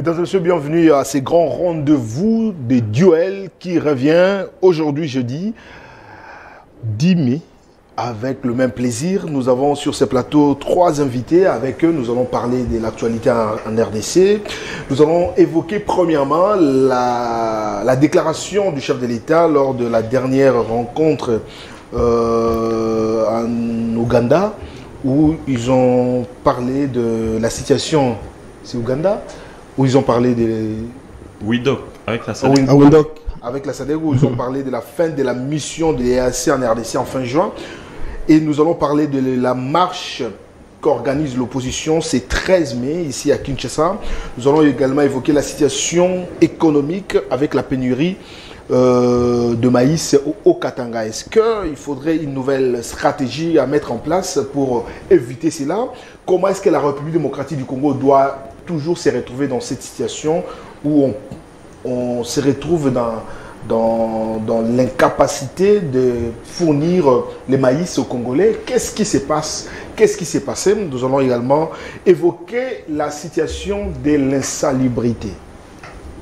Mesdames et messieurs, bienvenue à ces grands rendez-vous des duels qui revient aujourd'hui jeudi 10 mai. Avec le même plaisir, nous avons sur ce plateau 3 invités. Avec eux, nous allons parler de l'actualité en RDC. Nous allons évoquer premièrement la déclaration du chef de l'État lors de la dernière rencontre en Ouganda, où ils ont parlé de la situation. C'est Ouganda? Où ils ont parlé de... Windhoek, avec la SADC. Avec la SADC, où ils ont parlé de la fin de la mission de l'EAC en RDC en fin juin. Et nous allons parler de la marche qu'organise l'opposition, c'est 13 mai, ici à Kinshasa. Nous allons également évoquer la situation économique avec la pénurie de maïs au Katanga. Est-ce qu'il faudrait une nouvelle stratégie à mettre en place pour éviter cela? Comment est-ce que la République démocratique du Congo doit toujours se retrouver dans cette situation où on se retrouve dans l'incapacité de fournir les maïs aux Congolais? Qu'est-ce qui se passe? Qu'est-ce qui s'est passé? Nous allons également évoquer la situation de l'insalubrité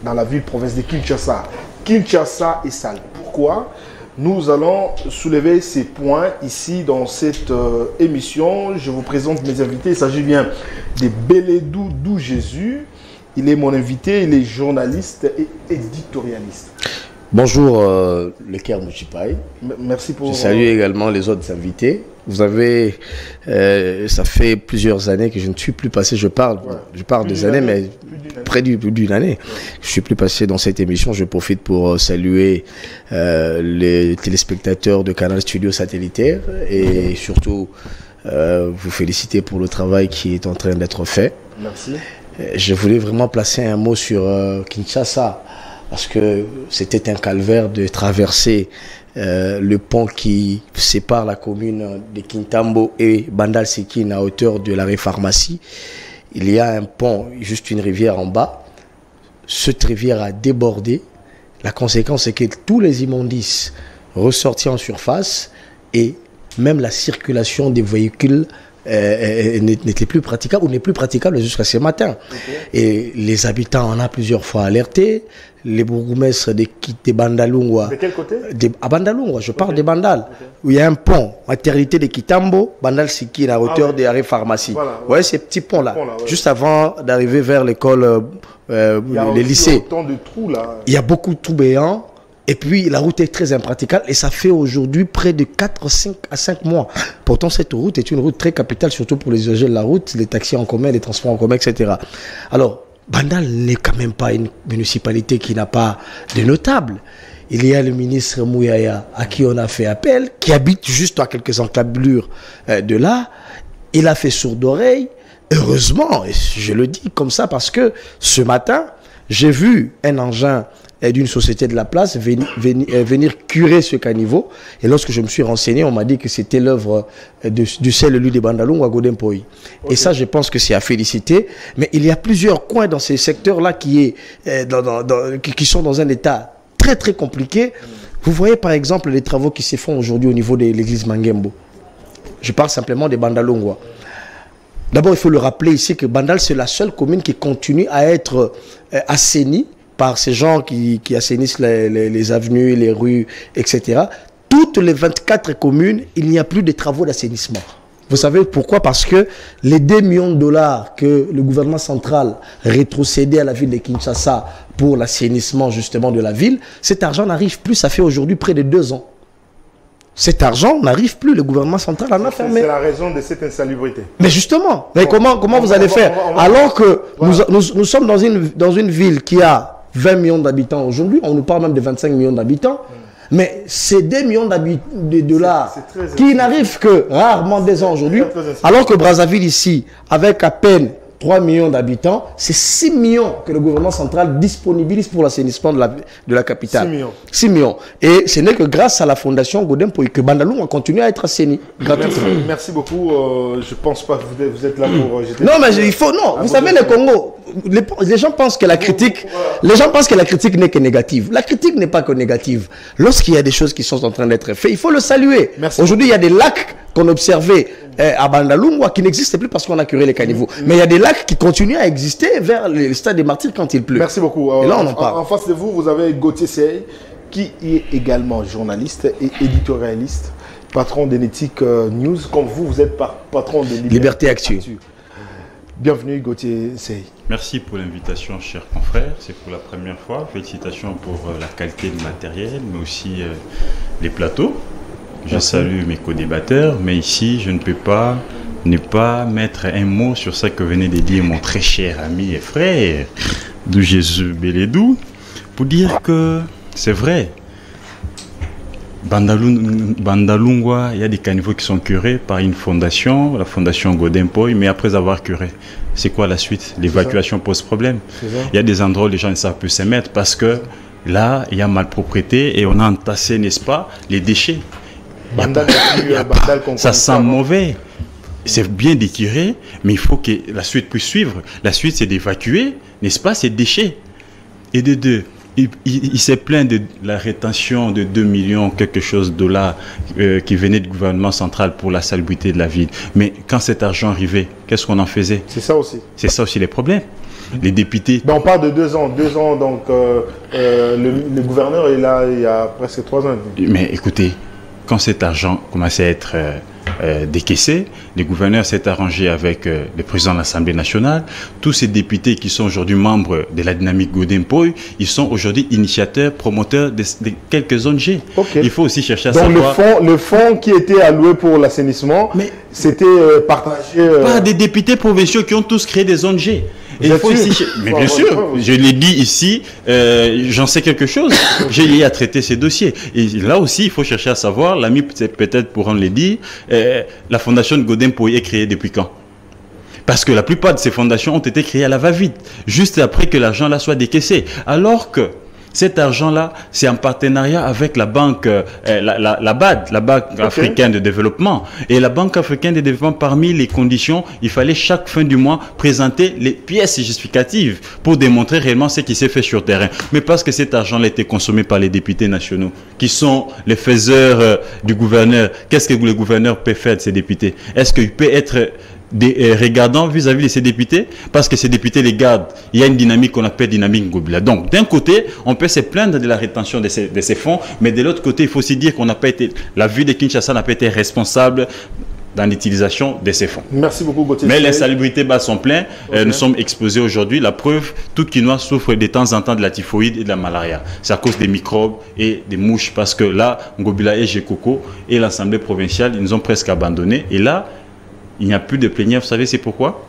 dans la ville-province de Kinshasa. Kinshasa est sale. Pourquoi? Nous allons soulever ces points ici dans cette émission. Je vous présente mes invités. Il s'agit bien de Beledou Dou Jésus. Il est mon invité, il est journaliste et éditorialiste. Bonjour, le Caire Mouchipaï. Merci pour... Je salue également les autres invités. Vous avez... ça fait plusieurs années que je ne suis plus passé, je parle des années, mais près d'une année. Ouais. Je ne suis plus passé dans cette émission. Je profite pour saluer les téléspectateurs de Canal Studio Satellitaire et surtout vous féliciter pour le travail qui est en train d'être fait. Merci. Je voulais vraiment placer un mot sur Kinshasa, parce que c'était un calvaire de traverser le pont qui sépare la commune de Kintambo et Bandal-Sekine à hauteur de l'arrêt pharmacie. Il y a un pont, juste une rivière en bas. Cette rivière a débordé. La conséquence, c'est que tous les immondices ressortis en surface et même la circulation des véhicules n'était plus praticable ou n'est plus praticable jusqu'à ce matin. Okay. Et les habitants en ont plusieurs fois alerté. Les bourgmestres de Bandalungwa. De quel côté? À Bandalungwa, je parle de Bandal. Okay. Où il y a un pont, maternité de Kitambo, Bandal-Sikine, à hauteur des arrêts pharmacie. Voilà, ouais, ces petits ponts-là. Juste avant d'arriver vers l'école, les lycées. Il y a autant de trous là. Il y a beaucoup de trous béants. Et puis, la route est très impraticable et ça fait aujourd'hui près de 4 à 5 mois. Pourtant, cette route est une route très capitale, surtout pour les usagers de la route, les taxis en commun, les transports en commun, etc. Alors, Bandal n'est quand même pas une municipalité qui n'a pas de notable. Il y a le ministre Mouyaya, à qui on a fait appel, qui habite juste à quelques encablures de là. Il a fait sourd d'oreille. Heureusement, et je le dis comme ça parce que ce matin, j'ai vu un engin d'une société de la place venir curer ce caniveau. Et lorsque je me suis renseigné, on m'a dit que c'était l'œuvre du seul élu de Bandalungwa, Godem Poi. Okay. Et ça, je pense que c'est à féliciter. Mais il y a plusieurs coins dans ces secteurs-là qui sont dans un état très très compliqué. Vous voyez par exemple les travaux qui se font aujourd'hui au niveau de l'église Mangembo. Je parle simplement de Bandalungwa. D'abord, il faut le rappeler ici que Bandal, c'est la seule commune qui continue à être assainie par ces gens qui assainissent les avenues, les rues, etc. Toutes les 24 communes, il n'y a plus de travaux d'assainissement. Vous savez pourquoi? Parce que les 2 millions de dollars que le gouvernement central rétrocédait à la ville de Kinshasa pour l'assainissement justement de la ville, cet argent n'arrive plus, ça fait aujourd'hui près de 2 ans. Cet argent n'arrive plus, le gouvernement central en a fermé. C'est la raison de cette insalubrité. Mais justement, mais comment vous allez faire? Alors que nous sommes dans une ville qui a 20 millions d'habitants aujourd'hui, on nous parle même de 25 millions d'habitants, mais ces 2 millions de dollars qui n'arrivent que rarement 2 ans aujourd'hui, alors que Brazzaville ici, avec à peine 3 millions d'habitants, c'est 6 millions que le gouvernement central disponibilise pour l'assainissement de la capitale. 6 millions. 6 millions. Et ce n'est que grâce à la fondation Godem Poi que Bandalungwa continue à être assaini gratuitement. Merci beaucoup. Je ne pense pas que vous êtes là pour... Non, mais il faut... Non, vous savez, le Congo, les gens pensent que la critique... Les gens pensent que la critique n'est que négative. La critique n'est pas que négative. Lorsqu'il y a des choses qui sont en train d'être faites, il faut le saluer. Aujourd'hui, il y a des lacs qu'on observait à Bandalungwa qui n'existait plus parce qu'on a curé les caniveaux. Mais il y a des lacs qui continuent à exister vers le stade des Martyrs quand il pleut. Merci beaucoup. Et là, on en parle. En face de vous, vous avez Gauthier Sey, qui est également journaliste et éditorialiste, patron d'Enetic News. Comme vous êtes patron de Liberté Actu. Bienvenue Gauthier Sey. Merci pour l'invitation, chers confrères. C'est pour la première fois. Félicitations pour la qualité du matériel, mais aussi les plateaux. Je salue mes co-débatteurs, mais ici, je ne peux pas ne pas mettre un mot sur ça que venait de dire mon très cher ami et frère, d'où Jésus Beledou, pour dire que c'est vrai. Bandalungwa, il y a des caniveaux qui sont curés par une fondation, la fondation Godempoy, mais après avoir curé, c'est quoi la suite? L'évacuation pose problème. Il y a des endroits où les gens ne savent plus se mettre parce que là, il y a malpropreté et on a entassé, n'est-ce pas, les déchets. Ça sent mauvais. C'est bien d'étirer, mais il faut que la suite puisse suivre. La suite, c'est d'évacuer, n'est-ce pas, ces déchets. Et de deux, il s'est plaint de la rétention de 2 millions quelque chose de dollars qui venait du gouvernement central pour la salubrité de la ville. Mais quand cet argent arrivait, qu'est-ce qu'on en faisait? C'est ça aussi. C'est ça aussi les problèmes. Les députés... Ben on parle de 2 ans. 2 ans, donc le gouverneur est là il y a presque 3 ans. Mais écoutez, quand cet argent commençait à être décaissé, le gouverneur s'est arrangé avec le président de l'Assemblée nationale. Tous ces députés qui sont aujourd'hui membres de la dynamique Godempoy, ils sont aujourd'hui initiateurs, promoteurs de quelques ONG. Okay. Il faut aussi chercher à savoir... Donc le fonds qui était alloué pour l'assainissement, c'était partagé... Par des députés provinciaux qui ont tous créé des ONG. Et il faut aussi... Mais bien sûr, je l'ai dit ici, j'en sais quelque chose. J'ai lié à traiter ces dossiers. Et là aussi, il faut chercher à savoir, l'ami peut-être pourront le dire, la fondation de Godempoy est créée depuis quand? Parce que la plupart de ces fondations ont été créées à la va-vite, juste après que l'argent là soit décaissé. Alors que cet argent-là, c'est en partenariat avec la banque, la BAD, la Banque africaine de développement. Et la Banque africaine de développement, parmi les conditions, il fallait chaque fin du mois présenter les pièces justificatives pour démontrer réellement ce qui s'est fait sur terrain. Mais parce que cet argent-là a été consommé par les députés nationaux, qui sont les faiseurs du gouverneur, qu'est-ce que le gouverneur peut faire de ces députés? Est-ce qu'il peut être... regardant vis-à-vis de ces députés, parce que ces députés les gardent. Il y a une dynamique qu'on appelle dynamique Ngobila. Donc, d'un côté, on peut se plaindre de la rétention de ces fonds, mais de l'autre côté, il faut aussi dire qu'on n'a pas été, la ville de Kinshasa n'a pas été responsable dans l'utilisation de ces fonds. Merci beaucoup, Gauthier. Mais les salubrités bas sont pleins. Nous sommes exposés aujourd'hui. La preuve, tout Kinois souffre de temps en temps de la typhoïde et de la malaria. C'est à cause des microbes et des mouches, parce que là, Ngobila et Gekoko et l'Assemblée provinciale, ils nous ont presque abandonnés. Et là, il n'y a plus de plénière. Vous savez c'est pourquoi?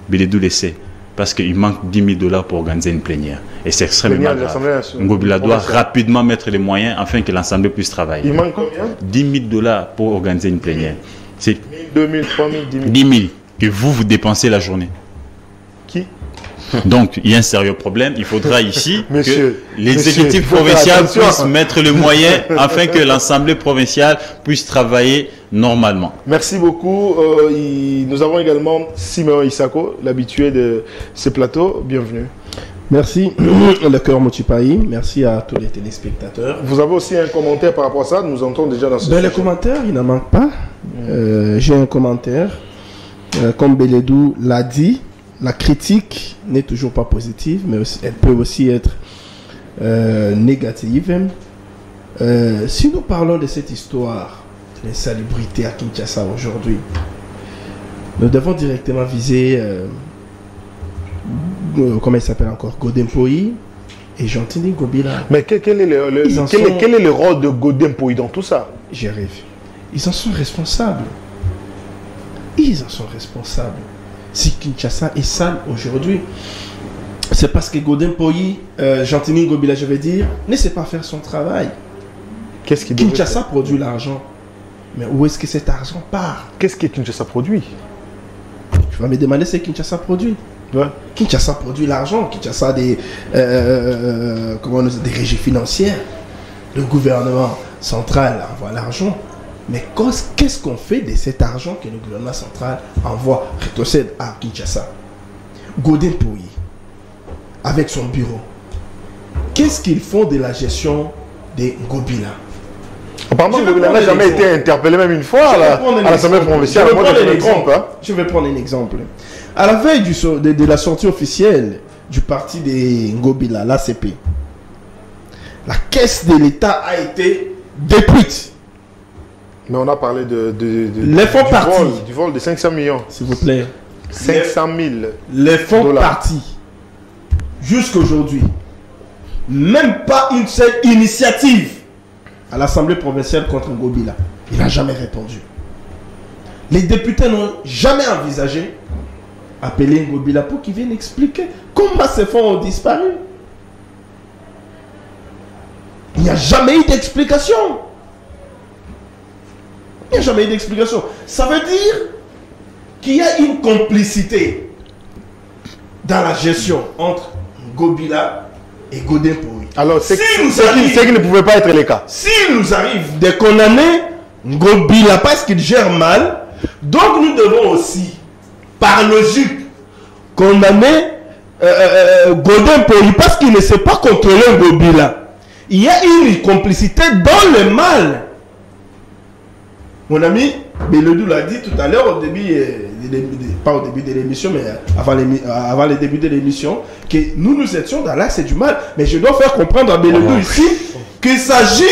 Beledou le sait. Parce qu'il manque 10 000 $ pour organiser une plénière. Et c'est extrêmement grave. Ngobila doit rapidement mettre les moyens afin que l'Assemblée puisse travailler. Il manque combien? 10 000 $, pour organiser une plénière. C'est 2 000, 3 000, 10 000. 10 000 que vous dépensez la journée. Qui? Donc, il y a un sérieux problème. Il faudra ici que l'exécutif provincial puisse mettre le moyen afin que l'Assemblée provinciale puisse travailler normalement. Merci beaucoup. Nous avons également Simeon Isako, l'habitué de ce plateau. Bienvenue. Merci, le cœur Mochipaï. Merci à tous les téléspectateurs. Vous avez aussi un commentaire par rapport à ça? Nous entrons déjà dans ce sujet. Les commentaires, il n'en manque pas. J'ai un commentaire. Comme Beledou l'a dit, la critique n'est toujours pas positive, mais aussi, elle peut aussi être négative. Si nous parlons de cette histoire de l'insalubrité à Kinshasa aujourd'hui, nous devons directement viser, comment il s'appelle encore, Godempoy et Jantini Ngobila. Mais quel est le rôle de Godempoy dans tout ça? J'y arrive. Ils en sont responsables. Ils en sont responsables. Si Kinshasa est sale aujourd'hui, c'est parce que Godempoy, Jantini Ngobila, je vais dire, ne sait pas faire son travail. Qu'est-ce qui Kinshasa produit l'argent. Mais où est-ce que cet argent part? Qu'est-ce que Kinshasa produit? Tu vas me demander ce que Kinshasa produit. Ouais. Kinshasa produit l'argent. Kinshasa a des régies financières. Le gouvernement central envoie l'argent. Mais qu'est-ce qu'on fait de cet argent que le gouvernement central envoie, rétrocède à Kinshasa? Godempoy, avec son bureau, qu'est-ce qu'ils font de la gestion des Ngobila? Apparemment, il n'a jamais été interpellé même une fois à l'Assemblée provinciale. Je vais prendre un exemple. À la veille de la sortie officielle du parti des Ngobila, l'ACP, la caisse de l'État a été détruite. Mais on a parlé du vol de 500 millions. S'il vous plaît. 500 000. Les fonds partis. Jusqu'aujourd'hui. Même pas une seule initiative à l'Assemblée provinciale contre Ngobila. Il n'a jamais répondu. Les députés n'ont jamais envisagé appeler Ngobila pour qu'il vienne expliquer comment ces fonds ont disparu. Il n'y a jamais eu d'explication. Il n'y a jamais eu d'explication. Ça veut dire qu'il y a une complicité dans la gestion entre Ngobila et Godin Poyi. Alors, c'est qui ne pouvait pas être le cas. S'il nous arrive de condamner Ngobila parce qu'il gère mal, donc nous devons aussi, par logique, condamner Godin Poyi parce qu'il ne sait pas contrôler Ngobila. Il y a une complicité dans le mal. Mon ami Belodou l'a dit tout à l'heure, au début, pas au début de l'émission, mais avant le début de l'émission, que nous étions dans l'axe du mal. Mais je dois faire comprendre à Belodou ici qu'il s'agit,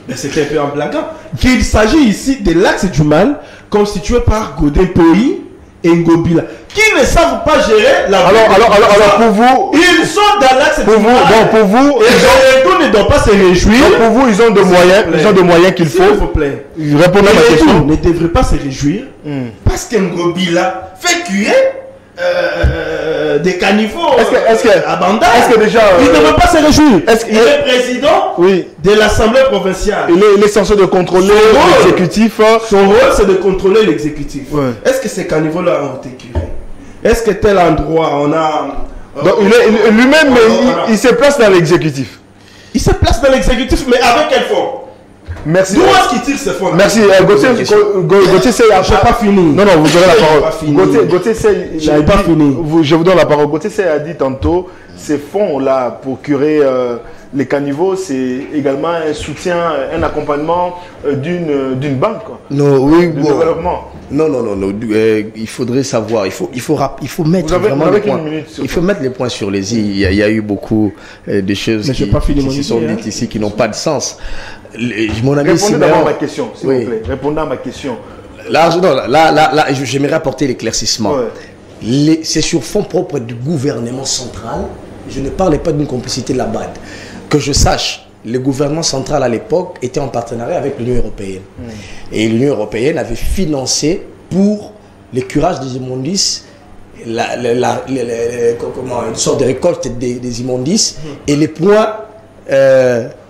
mais c'était un peu en blaguant, qu'il s'agit ici de l'axe du mal constitué par Godin Poyi et Ngobila, qui ne savent pas gérer la vie. Alors pour vous, ils sont dans l'axe du mal. Donc pour vous, ils ne doivent pas se réjouir. Donc pour vous, ils ont des moyens, ils ont des moyens qu'il faut. S'il vous plaît. Répondez à ma question. Ne devraient pas se réjouir parce que Ngobila fait cuire des caniveaux à Banda. Est-ce que déjà il ne devrait pas se réjouir. Il est président de l'Assemblée provinciale. Il est censé de contrôler l'exécutif. Son rôle, c'est de contrôler l'exécutif. Est-ce que ces caniveaux-là ont été curés? Est-ce que tel endroit on a... Lui-même, il se place dans l'exécutif. Il se place dans l'exécutif, mais avec quel fonds? Merci. D'où est-ce qu'il tire ses fonds? Merci. Gauthier, c'est... Je n'ai pas fini. Non, vous aurez la parole. Gauthier, je n'ai pas fini. Je vous donne la parole. Gauthier a dit tantôt, ces fonds-là pour curer les caniveaux, c'est également un soutien, un accompagnement d'une banque. Non, oui, de développement. Non. Il faudrait savoir, il faut mettre vraiment les points. Il faut mettre les points sur les i. Il y a eu beaucoup de choses qui se sont dites ici qui n'ont pas de sens. Mon ami, répondez d'abord à ma question, s'il vous plaît. Répondez à ma question. Là, j'aimerais apporter l'éclaircissement. C'est sur fonds propres du gouvernement central. Je ne parlais pas d'une complicité de la BAD. Que je sache, le gouvernement central à l'époque était en partenariat avec l'Union européenne. Et l'Union européenne avait financé pour le curage des immondices, une sorte de récolte des immondices et les points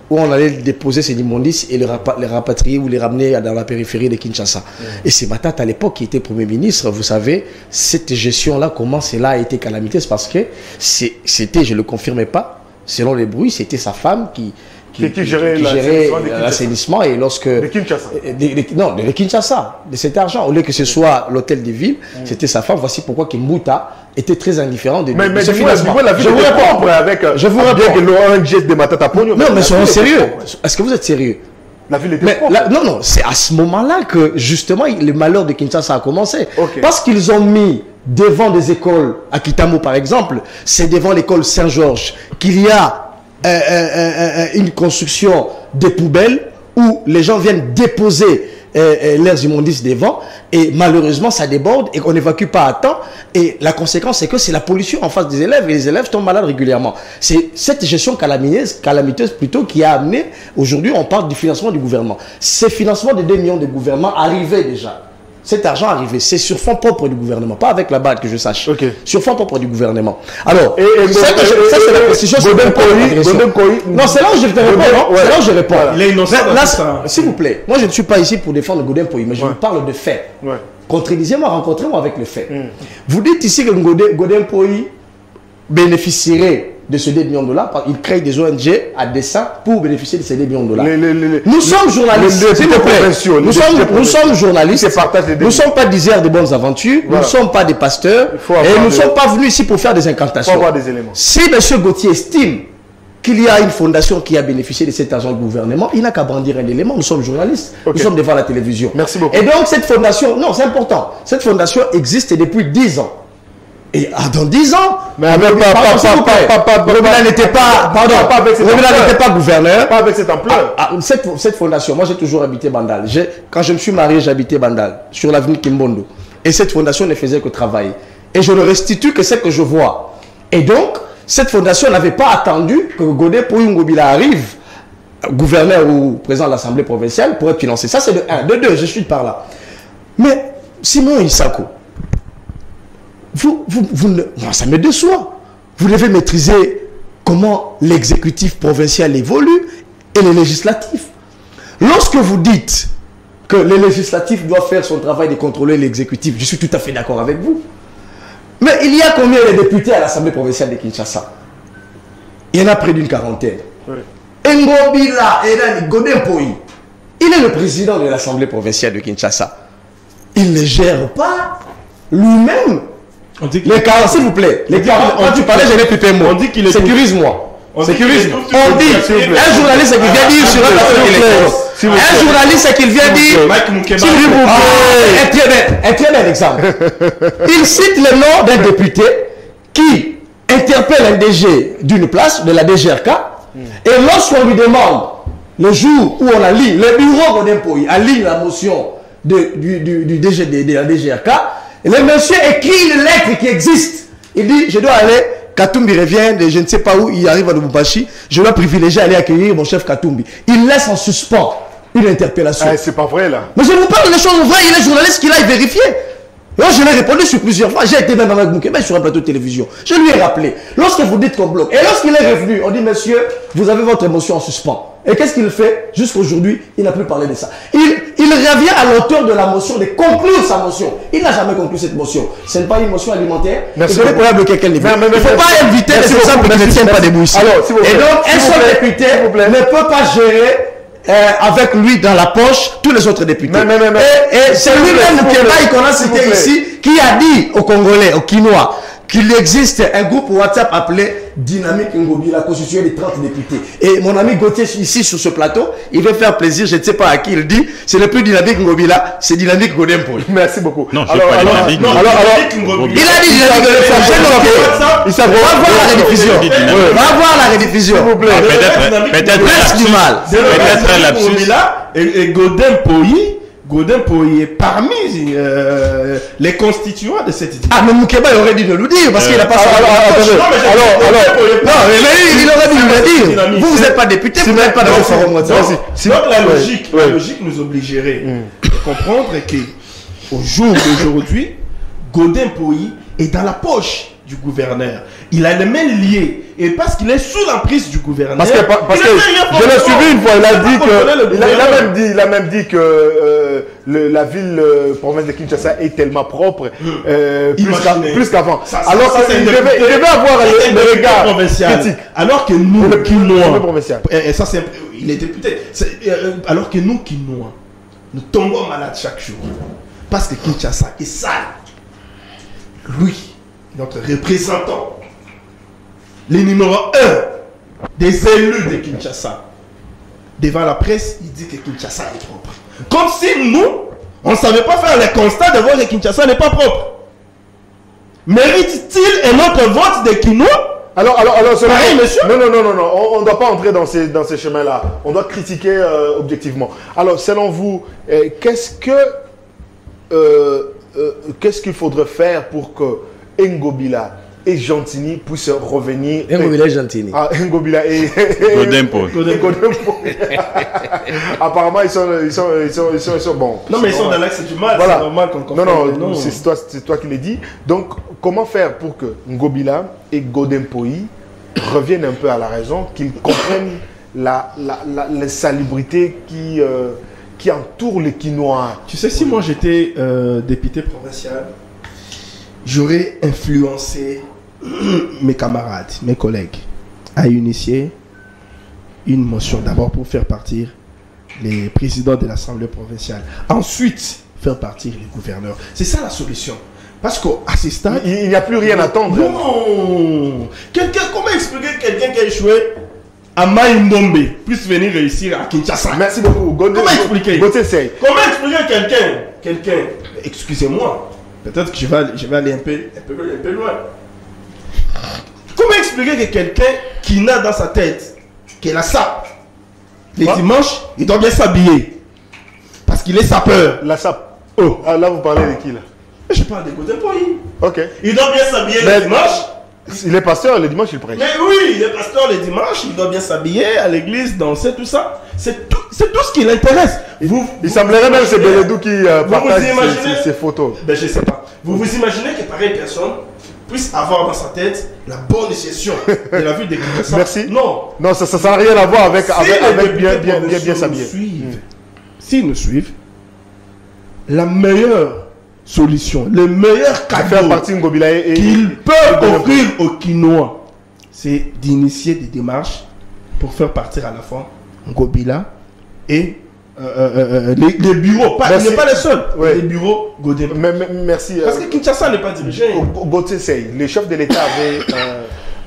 où on allait déposer ces immondices et les rapatrier ou les ramener dans la périphérie de Kinshasa. Et c'est Matata à l'époque qui était Premier ministre. Vous savez, cette gestion-là, comment cela a été calamiteuse parce que c'était, je ne le confirmais pas, selon les bruits, c'était sa femme qui gérait l'assainissement et lorsque... De Kinshasa. Non, de Kinshasa, de cet argent. Au lieu que ce soit l'hôtel de ville, c'était sa femme. Voici pourquoi Kimbuta était très indifférent de ce financement. Je vous réponds. Je vous réponds. Bien que l'ONG de Matata Pogno. Non, mais soyons sérieux. Est-ce que vous êtes sérieux? La ville était propre. Non, c'est à ce moment-là que justement le malheur de Kinshasa a commencé. Parce qu'ils ont mis devant des écoles, à Kitamo par exemple, c'est devant l'école Saint-Georges qu'il y a une construction de poubelles où les gens viennent déposer leurs immondices devant et malheureusement ça déborde et qu'on n'évacue pas à temps et la conséquence c'est que c'est la pollution en face des élèves et les élèves tombent malades régulièrement. C'est cette gestion calamiteuse plutôt qui a amené, aujourd'hui on parle du financement du gouvernement. Ces financements de 2 millions de gouvernement arrivaient déjà. Cet argent arrivé, c'est sur fonds propres du gouvernement, pas avec la BAD que je sache. Sur fonds propres du gouvernement. Alors, ça c'est la précision. Non, c'est là où je te réponds. C'est là où je réponds. Il est innocent. S'il vous plaît, moi je ne suis pas ici pour défendre Godin Poyi, mais je vous parle de faits. Contredisez-moi, rencontrez-moi avec le fait. Vous dites ici que Godin Poyi bénéficierait de ce 2 millions de dollars, il crée des ONG à dessein pour bénéficier de ces 2 millions de dollars. Nous sommes journalistes, s'il vous plaît. Nous sommes journalistes. Nous ne sommes pas diseurs de bonnes aventures. Nous ne sommes pas des pasteurs. Et nous ne sommes pas venus ici pour faire des incantations. Il faut avoir des éléments. Si M. Gauthier estime qu'il y a une fondation qui a bénéficié de cet argent du gouvernement, il n'a qu'à brandir un élément. Nous sommes journalistes, nous sommes devant la télévision. Merci beaucoup. Et donc cette fondation, non, c'est important, cette fondation existe depuis 10 ans. Et dans 10 ans, Ngobila n'était pas, n'était pas gouverneur. Pas avec cette ampleur. Cette fondation, moi j'ai toujours habité Bandal. Quand je me suis marié, j'habitais Bandal, sur l'avenue Kimbondo. Et cette fondation ne faisait que travailler. Et je ne restitue que ce que je vois. Et donc, cette fondation n'avait pas attendu que Godé Mpoyi Ngobila arrive, gouverneur ou président de l'Assemblée provinciale, pour être financé. Ça, c'est de 1. De 2, je suis par là. Mais, Simon Isako, moi, ça me déçoit. Vous devez maîtriser comment l'exécutif provincial évolue et le législatif. Lorsque vous dites que le législatif doit faire son travail de contrôler l'exécutif, je suis tout à fait d'accord avec vous. Mais il y a combien de députés à l'Assemblée provinciale de Kinshasa? Il y en a près d'une quarantaine. Oui. Ngobila Godé Mpoyi, il est le président de l'Assemblée provinciale de Kinshasa. Il ne gère pas lui-même. Les 40, s'il vous plaît. Les 40, quand tu parlais, je n'ai plus tes mots. On dit qu'il est. Sécurise-moi. Sécurise-moi. On dit, un journaliste qui vient dire sur un plateau téléphone. Un journaliste qui vient dire. S'il vous plaît. Un très bel exemple. Il cite le nom d'un député qui interpelle un DG d'une place, de la DGRK. Et lorsqu'on lui demande, le jour où on a lu, le bureau Godé Mpoyi a lu la motion du DG de la DGRK, le monsieur écrit une lettre qui existe. Il dit, je dois aller, Katumbi revient de je ne sais pas où, il arrive à Lubumbashi, je dois privilégier aller accueillir mon chef Katumbi. Il laisse en suspens une interpellation. Ah, c'est pas vrai là. Mais je vous parle des choses vraies, il est journaliste qui l'a vérifié. Moi, je l'ai répondu sur plusieurs fois. J'ai été même avec Moukébé sur un plateau de télévision. Je lui ai rappelé. Lorsque vous dites qu'on bloque, et lorsqu'il est revenu, on dit, monsieur, vous avez votre émotion en suspens. Et qu'est-ce qu'il fait? Jusqu'aujourd'hui, il n'a plus parlé de ça. Il revient à l'auteur de la motion de conclure sa motion. Il n'a jamais conclu cette motion. Ce n'est pas une motion alimentaire. Merci. Il faut bloquer quel niveau. Il ne faut pas inviter les exemples qui ne tiennent pas debout ici. Alors, et donc, un seul député ne peut pas gérer avec lui dans la poche tous les autres députés. Et c'est lui-même qu'on a cité ici qui a dit aux Congolais, aux Kinois, qu'il existe un groupe WhatsApp appelé Dynamique Ngobila, constitué de 30 députés. Et mon ami Gauthier, ici sur ce plateau, il veut faire plaisir, je ne sais pas à qui il dit, c'est le plus Dynamique Ngobila, c'est Dynamique Godé Mpoyi. Merci beaucoup. Non, alors, pas Dynamique Ngobila. Il a dit Dynamique Godé Mpoyi. Va voir la rediffusion. Va voir la rediffusion. S'il vous plaît. Peut-être du mal. Peut-être un lapsus. Et Godé Mpoyi est parmi les constituants de cette idée. Ah, mais Moukeba aurait dû nous le dire parce qu'il n'a pas ça. Il aurait dû nous le dire. Vous n'êtes pas député, vous n'êtes pas dans le forum WhatsApp. Donc la logique nous obligerait à comprendre qu'au jour d'aujourd'hui, Godé Mpoyi est dans la poche du gouverneur. Il a les mains liées. Et parce qu'il est sous l'emprise du gouverneur. Parce que je l'ai suivi une fois, il a même dit que la ville province de Kinshasa est tellement propre plus qu'avant. Alors il devait avoir le regard critique. Alors que nous, Kinois, et ça c'est, il est député, alors que nous, Kinois, nous tombons malades chaque jour. Parce que Kinshasa est sale. Lui, notre représentant, le numéro 1 des élus de Kinshasa, devant la presse, il dit que Kinshasa est propre. Comme si nous, on ne savait pas faire le constat de voir que Kinshasa n'est pas propre. Mérite-t-il un autre vote de Kinois? Alors, monsieur? Non, on ne doit pas entrer dans ces chemins-là. On doit critiquer objectivement. Alors, selon vous, qu'est-ce qu'il faudrait faire pour que Ngobila et Gentini puissent revenir? Ngobila et Gentini. Ah, Ngobila et Godé Mpoyi. Apparemment, ils sont bons. Non, mais ils sont dans l'axe du mal. Voilà. C'est normal qu'on Non, c'est toi qui l'as dit. Donc, comment faire pour que Ngobila et Godé Mpoyi reviennent un peu à la raison, qu'ils comprennent la salubrité qui entoure les Kinois? Tu sais, si moi j'étais député provincial, j'aurais influencé mes camarades, mes collègues, à initier une motion d'abord pour faire partir les présidents de l'Assemblée provinciale. Ensuite, faire partir les gouverneurs. C'est ça la solution. Parce qu'à ce stade... Il n'y a plus rien à attendre. Non. Comment expliquer quelqu'un qui a échoué Amaï Ndombe puisse venir réussir à Kinshasa. Merci beaucoup. Comment expliquer? Comment expliquer quelqu'un, excusez-moi, peut-être que je vais aller un peu loin. Comment expliquer que quelqu'un qui n'a dans sa tête qu'il a sape, les dimanches, il doit bien s'habiller parce qu'il est sapeur. La sape. Oh, ah, là vous parlez de qui là? Je parle de Godin Poyi. Ok. Il doit bien s'habiller le dimanche. Il est pasteur, le dimanche il prêche. Mais oui, il est pasteur le dimanche, il doit bien s'habiller à l'église, danser, tout ça. C'est tout ce qui l'intéresse. Il semblerait même que c'est Beledou qui partage ces photos. Ben je sais pas. Vous vous imaginez que pareille personne puisse avoir dans sa tête la bonne gestion de la vie de Kinshasa? Merci. Non. Non, ça n'a rien à voir avec bien s'habiller. S'ils nous suivent, la meilleure solution, le meilleur cadeau qu'ils peuvent offrir aux Kinois, c'est d'initier des démarches pour faire partir à la fois Ngobila et les bureaux. Il n'est pas les seuls. Ouais. Les bureaux Godin. Merci. Parce que Kinshasa n'est pas dirigé. Gauthier, les chefs de l'État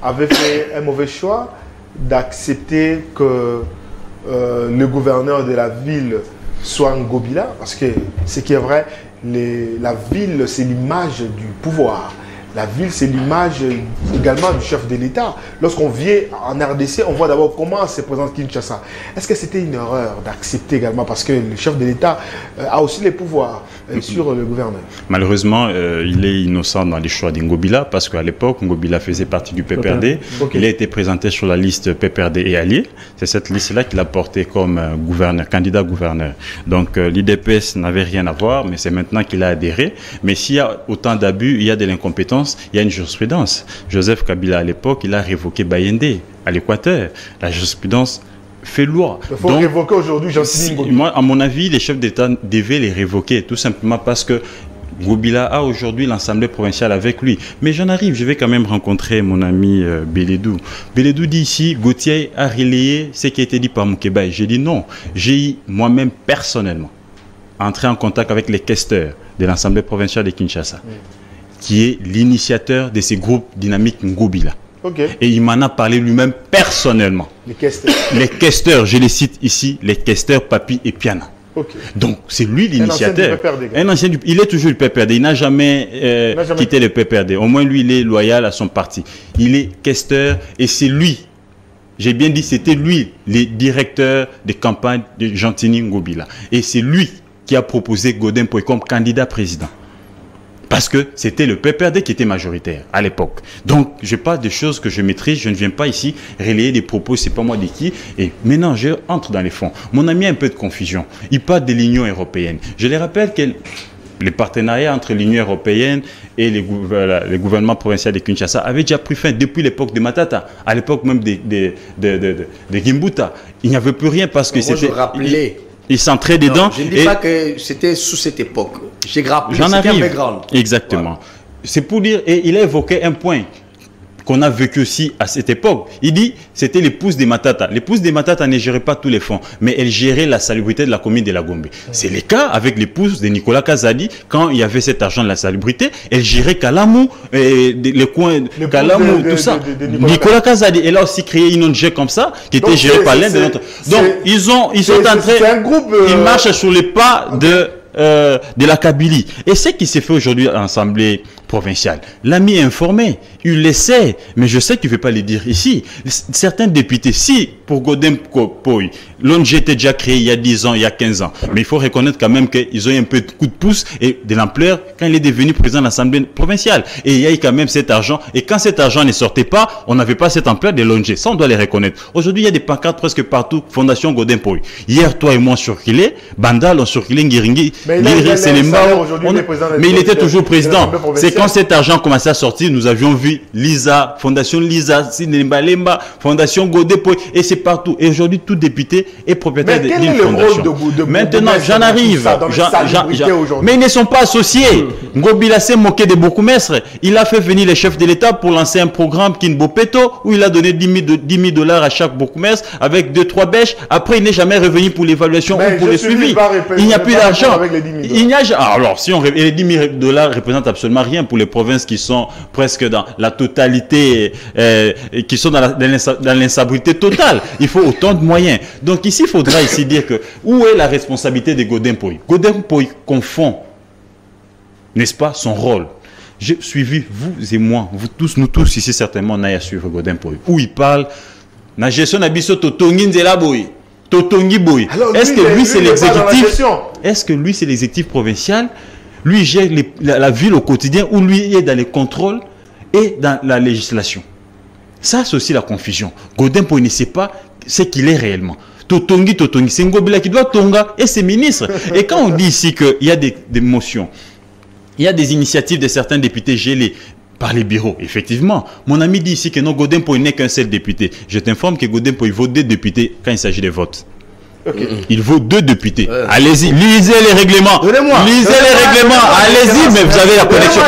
avaient fait un mauvais choix d'accepter que le gouverneur de la ville soit Ngobila, parce que ce qui est vrai, la ville, c'est l'image du pouvoir. La ville, c'est l'image également du chef de l'État. Lorsqu'on vient en RDC, on voit d'abord comment se présente Kinshasa. Est-ce que c'était une erreur d'accepter également, parce que le chef de l'État a aussi les pouvoirs sur le gouverneur? Malheureusement, il est innocent dans les choix d'Ngobila, parce qu'à l'époque, Ngobila faisait partie du PPRD. Okay. Il a été présenté sur la liste PPRD et alliés. C'est cette liste-là qu'il a porté comme gouverneur, candidat gouverneur. Donc l'IDPS n'avait rien à voir, mais c'est maintenant qu'il a adhéré. Mais s'il y a autant d'abus, il y a de l'incompétence, il y a une jurisprudence. Joseph Kabila, à l'époque, il a révoqué Bayendé à l'Équateur. La jurisprudence fait loi. Il faut révoquer aujourd'hui Jean-Sini Ngobila. Moi, à mon avis, les chefs d'État devaient les révoquer, tout simplement parce que Ngobila a aujourd'hui l'Assemblée provinciale avec lui. Mais j'en arrive, je vais quand même rencontrer mon ami Beledou. Beledou dit ici, Gauthier a relayé ce qui a été dit par Moukeba. J'ai dit non. J'ai moi-même personnellement entré en contact avec les questeurs de l'Assemblée provinciale de Kinshasa, qui est l'initiateur de ces groupes dynamiques Ngobila. Okay. Et il m'en a parlé lui-même personnellement. Les questeurs. Les questeurs, je les cite ici, les questeurs Papi et Piana. Okay. Donc, c'est lui l'initiateur. Il est toujours du PPRD. Il n'a jamais quitté le PPRD. Au moins, lui, il est loyal à son parti. Il est questeur et c'est lui. J'ai bien dit, c'était lui, le directeur de campagne de Jean-Sini Ngobila. Et c'est lui qui a proposé Godin Poyi comme candidat président. Parce que c'était le PPRD qui était majoritaire à l'époque. Donc, je parle des choses que je maîtrise. Je ne viens pas ici relayer des propos, c'est pas moi de qui. Et maintenant, je entre dans les fonds. Mon ami a un peu de confusion. Il parle de l'Union européenne. Je les rappelle que les partenariats entre l'Union européenne et les gouvernements provinciaux de Kinshasa avaient déjà pris fin depuis l'époque de Matata, à l'époque même de Gimbuta. Il n'y avait plus rien parce que c'était... Il s'entrait dedans. Je ne dis pas que c'était sous cette époque. J'ai rappelé, j'en arrive. Grande. Exactement. Voilà. C'est pour dire, et il a évoqué un point qu'on a vécu aussi à cette époque. Il dit, c'était l'épouse de Matata. L'épouse de Matata ne gérait pas tous les fonds, mais elle gérait la salubrité de la commune de la Gombe. C'est le cas avec l'épouse de Nicolas Kazadi. Quand il y avait cet argent de la salubrité, elle gérait Kalamou, les coins, Kalamou, tout ça. Nicolas Kazadi, elle a aussi créé une ONG comme ça, qui était gérée par l'un de notre. Donc, ils sont en train, ils marchent sur les pas de la Kabylie. Et ce qui s'est fait aujourd'hui à l'Assemblée provinciale, l'ami est informé, il le sait, mais je sais qu'il ne veut pas le dire ici. Certains députés, si pour Godin Poyi, l'ONG était déjà créé il y a 10 ans, il y a 15 ans, mais il faut reconnaître quand même qu'ils ont eu un peu de coup de pouce et de l'ampleur quand il est devenu président de l'Assemblée provinciale. Et il y a eu quand même cet argent, et quand cet argent ne sortait pas, on n'avait pas cette ampleur de l'ONG. Ça, on doit les reconnaître. Aujourd'hui, il y a des pancartes presque partout, Fondation Godin Poyi. Hier, toi et moi, on circulait, Bandal, on circulait, Ngiringi, mais il était toujours président. C'est quand cet argent commençait à sortir, nous avions vu Lisa, Fondation Lisa, Sinemba Lemba, Fondation Godin Poyi, et c'est partout. Et aujourd'hui, tout député est propriétaire d'une fondation. Maintenant, j'en arrive. Mais ils ne sont pas associés. Ngobila s'est moqué de Bokoumestre. Il a fait venir les chefs de l'État pour lancer un programme Kinbopeto où il a donné 10 000 dollars à chaque Bokoumestre avec 2-3 bêches. Après, il n'est jamais revenu pour l'évaluation ou pour le suivi. Il n'y a plus d'argent. avec les 10 000 Il n'y a alors, si on et les 10 000 $ représentent absolument rien pour les provinces qui sont presque dans la totalité, qui sont dans l'insalubrité totale. Il faut autant de moyens. Donc ici, il faudra ici dire que où est la responsabilité de Godin Poy? Godin Poy confond, n'est-ce pas, son rôle. J'ai suivi, vous et moi, vous tous, nous tous ici certainement, on a à suivre Godin Poy. Où il parle, na gestion n'abisso totongi nzela boy. Totongi Boy. Est-ce que lui c'est l'exécutif? Est-ce que lui c'est l'exécutif provincial? Lui gère la ville au quotidien ou lui est dans les contrôles et dans la législation? Ça c'est aussi la confusion. Godin Poy ne sait pas ce qu'il est réellement. Totongi, c'est Ngobila qui doit tonga et ses ministres. Et quand on dit ici qu'il y a des motions, il y a des initiatives de certains députés gelés par les bureaux, effectivement. Mon ami dit ici que non, Godin Poy n'est qu'un seul député. Je t'informe que Godin Poy vaut 2 députés quand il s'agit de vote. Okay. Il vaut 2 députés. Allez-y, lisez les règlements. Lisez les règlements. Allez-y, mais vous avez la connexion.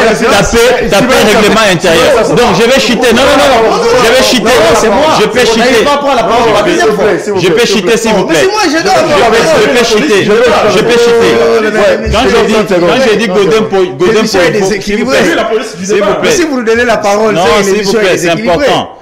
Tapez le règlement intérieur. Donc je vais chuter. Non. Je vais chuter. C'est moi. Je peux chuter. Je peux chuter, s'il vous plaît. Je peux chuter. Je peux chuter. Quand je dis Godin Poy, s'il vous plaît. Si vous nous donnez la parole, s'il vous plaît, c'est important.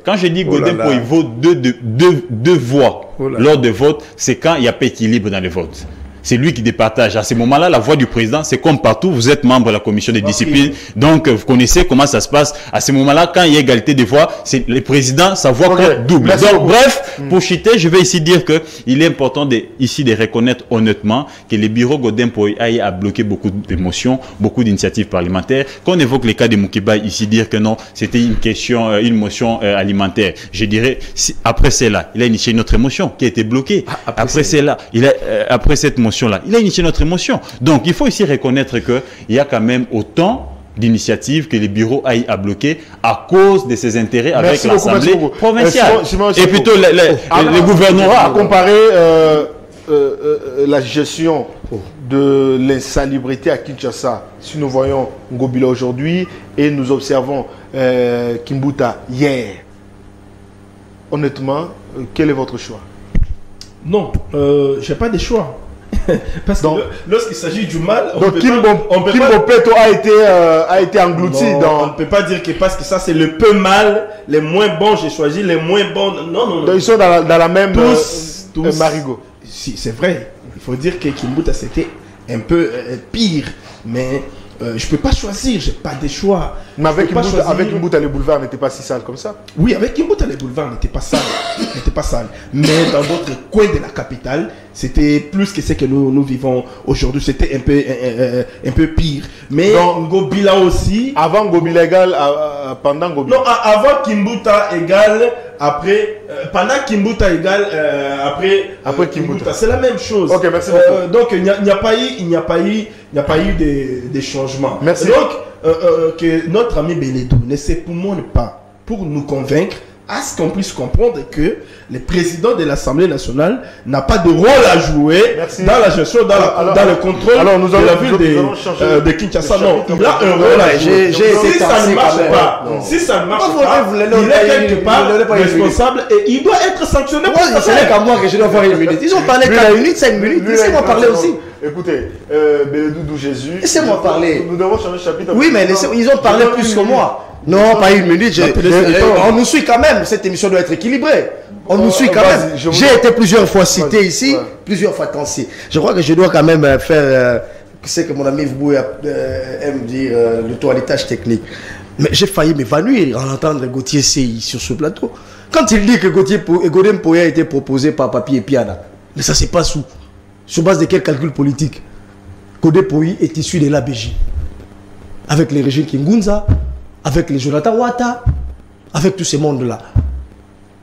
Quand je dis Godin Poy, il vaut 2 voix lors de vote, c'est quand il n'y a pas d'équilibre dans le vote. C'est lui qui départage. À ce moment-là, la voix du président, c'est comme partout, vous êtes membre de la commission de discipline, donc vous connaissez comment ça se passe. À ce moment-là, quand il y a égalité des voix, c'est le président, sa voix compte double. Donc, bref, pour chuter, je vais ici dire qu'il est important ici de reconnaître honnêtement que le bureau Godin Poy a bloqué beaucoup d'émotions, beaucoup d'initiatives parlementaires. Quand on évoque les cas de Moukiba, ici dire que non, c'était une motion alimentaire. Je dirais, après celle-là, il a initié une autre émotion qui a été bloquée. Après celle-là, après cette motion, il a initié notre émotion. Donc, il faut ici reconnaître qu'il y a quand même autant d'initiatives que les bureaux a bloqué à cause de ses intérêts avec l'Assemblée provinciale. Et plutôt le gouvernorat. À comparer la gestion de l'insalubrité à Kinshasa, si nous voyons Ngobila aujourd'hui et nous observons Kimbuta hier, honnêtement, quel est votre choix? Non, je n'ai pas de choix. Parce que lorsqu'il s'agit du mal, Kimbo Peto a été englouti dans... On ne peut pas dire que parce que ça c'est le peu mal, les moins bons, j'ai choisi les moins bons. Non. Donc ils sont dans la même tous marigot. Si, c'est vrai. Il faut dire que Kimbuta c'était un peu pire, mais je ne peux pas choisir, je n'ai pas de choix. Mais avec Kimbuta, les boulevards n'étaient pas si sales comme ça. Oui, avec Kimbuta, les boulevards n'étaient pas sales. Mais dans d'autres coins de la capitale, c'était plus que ce que nous vivons aujourd'hui. C'était un peu pire. Mais Ngobila aussi... Avant Ngobila égale, pendant Ngobila. Non, avant Kimbuta égale, après... pendant Kimbuta égale, après Kimbuta. C'est la même chose. Ok, merci beaucoup. Donc, il n'y a pas eu des changements. Merci. Donc, que notre ami Beledou ne s'époumonne pas pour nous convaincre à ce qu'on puisse comprendre que le président de l'Assemblée nationale n'a pas de rôle à jouer dans la gestion, dans le contrôle de la ville de Kinshasa. Non, il a un rôle à jouer. Si ça ne marche pas, il est quelque part responsable et il doit être sanctionné. Ce n'est qu'à moi que je dois avoir 1 minute. Ils ont parlé 4 minutes, 5 minutes. Laissez-moi parler aussi. Écoutez, Beledou Jésus. Laissez-moi parler. Nous devons changer de chapitre. Oui, mais ils ont parlé plus que moi. Non, pas 1 minute. On nous suit quand même. Cette émission doit être équilibrée. On nous suit quand même. J'ai été plusieurs fois cité ici, plusieurs fois tancé. Je crois que je dois quand même faire ce que mon ami Vbou aime dire, le toilettage technique. Mais j'ai failli m'évanouir en entendant Gauthier CI sur ce plateau. Quand il dit que Godin Poy a été proposé par Papi et Piana, mais ça c'est pas sur base de quel calcul politique? Godin Poy est issu de l'ABJ. Avec les régimes Kingunza, avec les Jonathan Ouattara, avec tous ces mondes-là.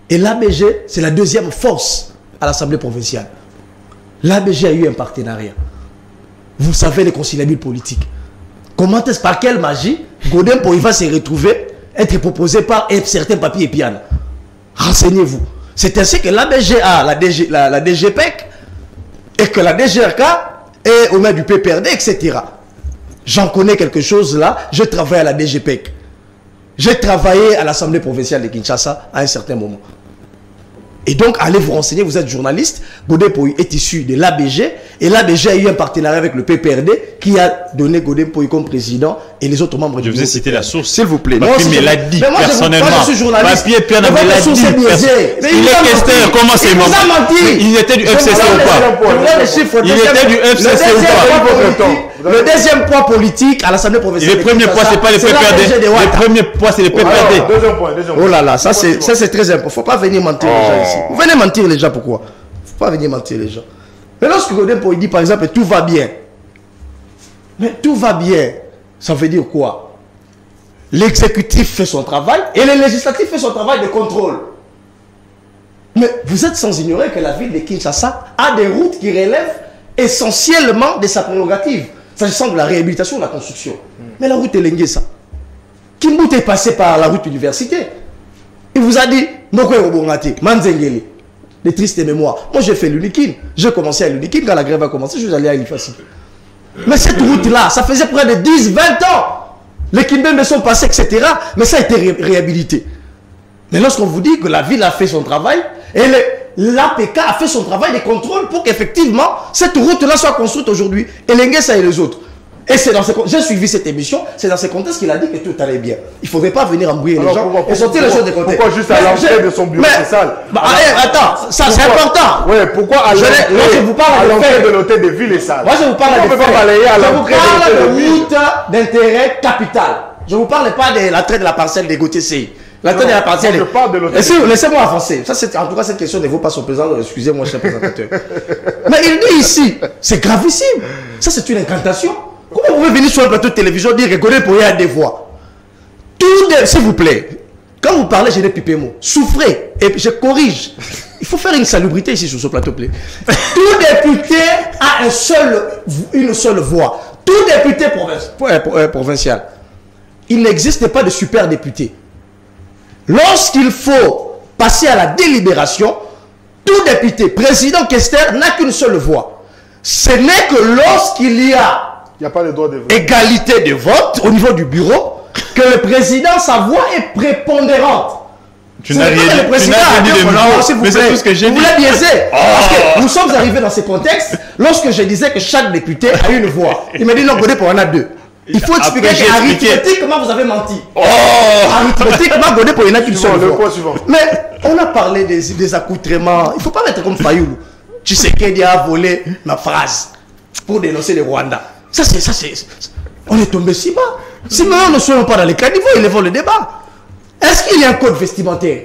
Et l'ABG, c'est la deuxième force à l'Assemblée provinciale. L'ABG a eu un partenariat. Vous savez les conciliables politiques. Comment est-ce, par quelle magie, Godin Poy va se retrouver, être proposé par un certain Papi et Piana? Renseignez-vous. C'est ainsi que l'ABG a la DGPEC et que la DGRK est au maire du PPRD, etc. J'en connais quelque chose là. Je travaille à la DGPEC. J'ai travaillé à l'Assemblée provinciale de Kinshasa à un certain moment. Et donc, allez vous renseigner, vous êtes journaliste. Godin Poyi est issu de l'ABG. Et l'ABG a eu un partenariat avec le PPRD qui a donné Godin Poyi comme président et les autres membres du gouvernement. Je vous ai cité la source. S'il vous plaît. Papier me l'a dit personnellement. Moi, je suis journaliste. Papier Pierre me l'a dit. Il est questeur. Comment c'est menti? Il vous a menti. Il était du FCC ou pas? Il était du FCC ou pas? Le deuxième point politique à l'Assemblée provinciale. Le premier point, c'est pas le PPRD. Le premier point, c'est le PPRD. Deuxième point. Oh là là, ça c'est très important. Faut pas venir mentir les gens ici. Vous venez mentir les gens, pourquoi? Faut pas venir mentir les gens. Mais lorsque Godin Poyi dit par exemple tout va bien, mais tout va bien, ça veut dire quoi? L'exécutif fait son travail et le législatif fait son travail de contrôle. Mais vous êtes sans ignorer que la ville de Kinshasa a des routes qui relèvent essentiellement de sa prérogative, s'agissant de la réhabilitation de la construction. Mais la route est Lenguesa. Kimbout est passé par la route université. Il vous a dit, Moko Robongati, Manzengeli, des tristes mémoires. Moi j'ai fait l'Unikin. J'ai commencé à l'Unikin quand la grève a commencé, je suis allé à l'IFACI. Mais cette route-là, ça faisait près de 10-20 ans. Les Kimbembe sont passés, etc. Mais ça a été réhabilité. Mais lorsqu'on vous dit que la ville a fait son travail, et l'APK a fait son travail de contrôle pour qu'effectivement cette route-là soit construite aujourd'hui. Et Lenguesa et les autres. Et c'est dans ce j'ai suivi cette émission, c'est dans ce contexte qu'il a dit que tout allait bien. Il ne faudrait pas venir embrouiller les gens et sortir les choses de côté. Pourquoi juste à l'entrée de son bureau, c'est sale? Attends, ça c'est important. Oui, pourquoi à l'entrée de l'hôtel de ville est sale? Moi je vous parle de route d'intérêt capital. Je ne vous parle pas de l'entrée de la parcelle des GOTCI. L'entrée de la parcelle. Je parle de l'hôtel. Laissez-moi avancer. En tout cas, cette question ne vaut pas son président. Excusez-moi, cher présentateur. Mais il dit ici, c'est gravissime. Ça, c'est une incantation. Comment vous pouvez venir sur un plateau de télévision dire que Godin Poyi a des voix? S'il vous plaît, quand vous parlez, j'ai des pipés mots. Souffrez et je corrige. Il faut faire une salubrité ici sur ce plateau. Tout député a une seule voix. Tout député provincial. Il n'existe pas de super député. Lorsqu'il faut passer à la délibération, tout député, président Kester, n'a qu'une seule voix. Ce n'est que lorsqu'il y a pas de droit de vote. Égalité de vote au niveau du bureau, que le président, sa voix est prépondérante. Tu n'as rien dit de nouveau. Mais c'est tout ce que j'ai dit. Vous voulez biaiser. Parce que nous sommes arrivés dans ce contexte lorsque je disais que chaque député a une voix. Il m'a dit non, Godin Poyi en a deux. Il faut expliquer qu'arithmétiquement vous avez menti. Arithmétiquement, Godin Poyi n'a qu'une seule voix. Mais on a parlé des accoutrements. Il ne faut pas mettre comme Fayoulou. Tu sais qu'il a volé ma phrase pour dénoncer le Rwanda. Ça c'est. On est tombé si bas. Si maintenant nous ne sommes pas dans les caniveaux, élevons le débat. Est-ce qu'il y a un code vestimentaire?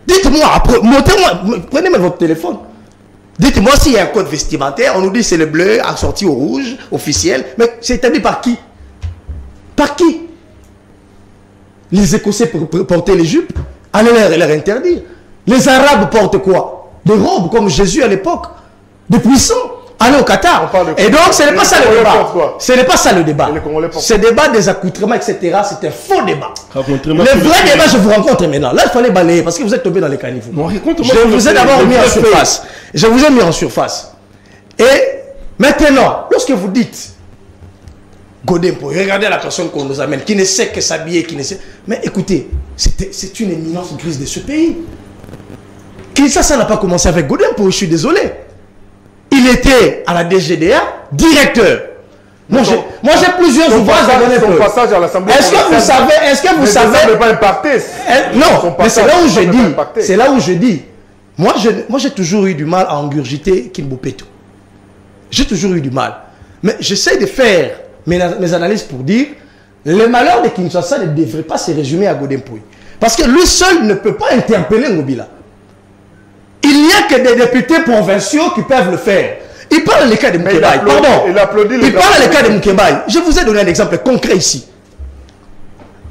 Dites-moi, prenez votre téléphone. Dites-moi s'il y a un code vestimentaire. On nous dit que c'est le bleu assorti au rouge, officiel. Mais c'est établi par qui? Par qui? Les Écossais portaient les jupes. Allez leur interdire. Les Arabes portent quoi? Des robes comme Jésus à l'époque. Des puissants. Allez au Qatar. Et donc, ce n'est pas ça le débat. Ce n'est pas ça le débat. Ce débat des accoutrements, etc., c'est un faux débat. Le vrai débat, je vous rencontre maintenant. Là, il fallait balayer parce que vous êtes tombé dans les caniveaux. Je vous ai d'abord mis en surface. Je vous ai mis en surface. Et maintenant, lorsque vous dites Godin Poyi, regardez la personne qu'on nous amène, qui ne sait que s'habiller, qui ne sait. Mais écoutez, c'est une éminence grise de ce pays. Ça n'a pas commencé avec Godin Poyi, je suis désolé. Il était à la DGDA directeur. Moi j'ai plusieurs ouvrages à donner. Son passage à l'Assemblée. Est-ce que vous savez non, mais c'est là où je dis. C'est là où je dis. Moi j'ai toujours eu du mal à engurgiter Kimbopeto. J'ai toujours eu du mal. Mais j'essaie de faire mes analyses pour dire le malheur de Kinshasa ne devrait pas se résumer à Godin Poyi. Parce que lui seul ne peut pas interpeller Ngobila. Il n'y a que des députés provinciaux qui peuvent le faire. Il parle le cas de Moukébaï. Pardon. Il parle le cas de Moukébaï. Je vous ai donné un exemple concret ici.